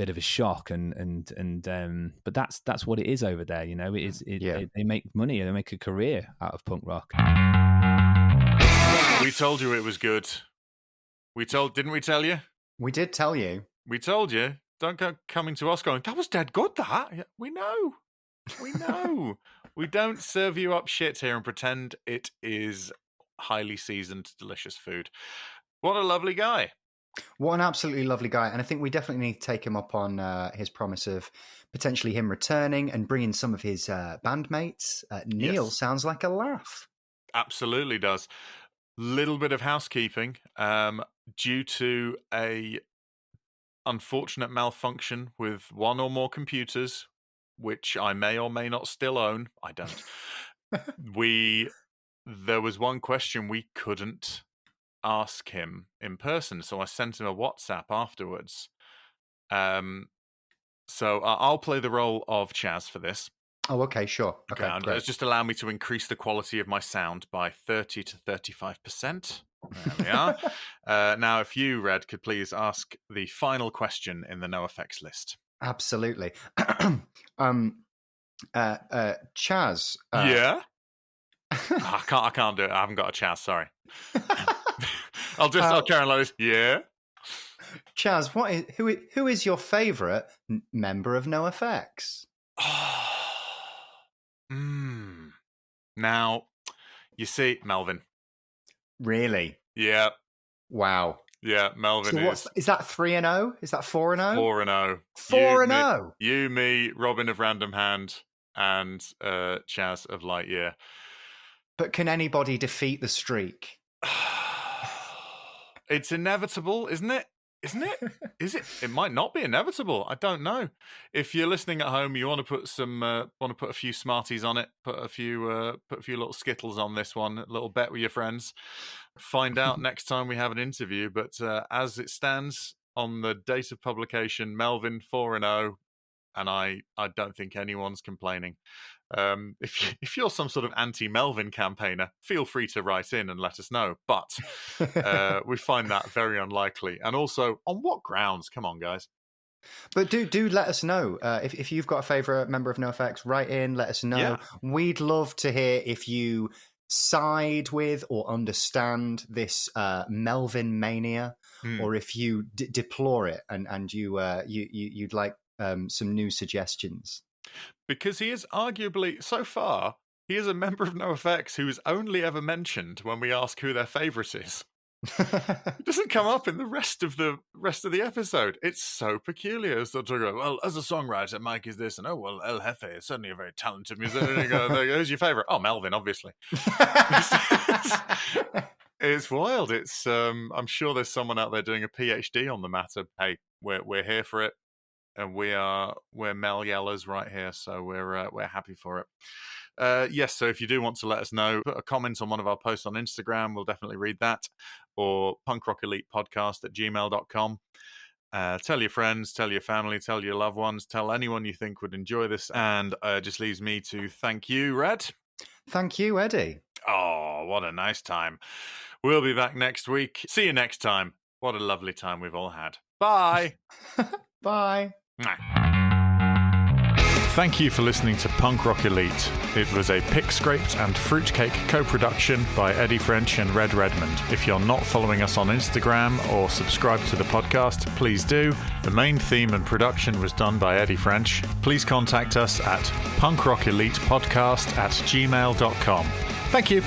of a shock, but that's what it is over there. They make money, they make a career out of punk rock. We told you it was good. Didn't we tell you? We did tell you. We told you. Don't go coming to us going, that was dead good, that. We know. We don't serve you up shit here and pretend it is highly seasoned, delicious food. What a lovely guy. What an absolutely lovely guy. And I think we definitely need to take him up on his promise of potentially him returning and bringing some of his bandmates. Neil sounds like a laugh. Absolutely does. Little bit of housekeeping. Due to a unfortunate malfunction with one or more computers, which I may or may not still own. I don't. There was one question we couldn't ask him in person, so I sent him a WhatsApp afterwards. So I'll play the role of Chaz for this. Oh, okay, sure. Okay, great. Just allow me to increase the quality of my sound by 30 to 35%. There we are. Now, if you, Red, could please ask the final question in the NOFX list. Absolutely. Chaz. Yeah? I can't do it. I haven't got a Chaz, sorry. I'll carry on like this. Yeah? Chaz, who is your favourite member of NOFX? Now, you see, Melvin. Really? Yeah. Wow. Yeah, Melvin so is that 3-0? Is that 4-0? 4-0. 4-0. You, me, Robin of Random Hand, and Chaz of Lightyear. But can anybody defeat the streak? It's inevitable, isn't it? Isn't it? Is it? It might not be inevitable. I don't know. If you're listening at home, you want to put a few Smarties on it, put a few little Skittles on this one, a little bet with your friends. Find out next time we have an interview. But as it stands on the date of publication, Melvin 4-0, and I don't think anyone's complaining. If you're some sort of anti-Melvin campaigner, feel free to write in and let us know. But we find that very unlikely. And also, on what grounds? Come on, guys. But do let us know. If you've got a favourite member of NOFX, write in, let us know. Yeah. We'd love to hear if you side with or understand this Melvin mania, or if you deplore it and you'd like some new suggestions. Because he is arguably, so far, he is a member of NOFX who is only ever mentioned when we ask who their favourite is. It doesn't come up in the rest of the episode. It's so peculiar. As they're talking about, well, as a songwriter, Mike is this, and oh, well, El Jefe is certainly a very talented musician. And you go, who's your favourite? Oh, Melvin, obviously. It's wild. It's I'm sure there's someone out there doing a PhD on the matter. Hey, we're here for it, and we're Mel Yellers right here, so we're happy for it. Yes, so if you do want to let us know, put a comment on one of our posts on Instagram. We'll definitely read that. Or punkrockelitepodcast@gmail.com. Tell your friends, tell your family, tell your loved ones, tell anyone you think would enjoy this. And just leaves me to thank you, Red. Thank you, Eddie. Oh, what a nice time. We'll be back next week. See you next time. What a lovely time we've all had. Bye. Bye. Thank you for listening to Punk Rock Elite. It was a Pick Scraped and Fruitcake co-production by Eddie French and Red Redmond. If you're not following us on Instagram or subscribe to the podcast, please do. The main theme and production was done by Eddie French. Please contact us at punkrockelitepodcast@gmail.com. Thank you.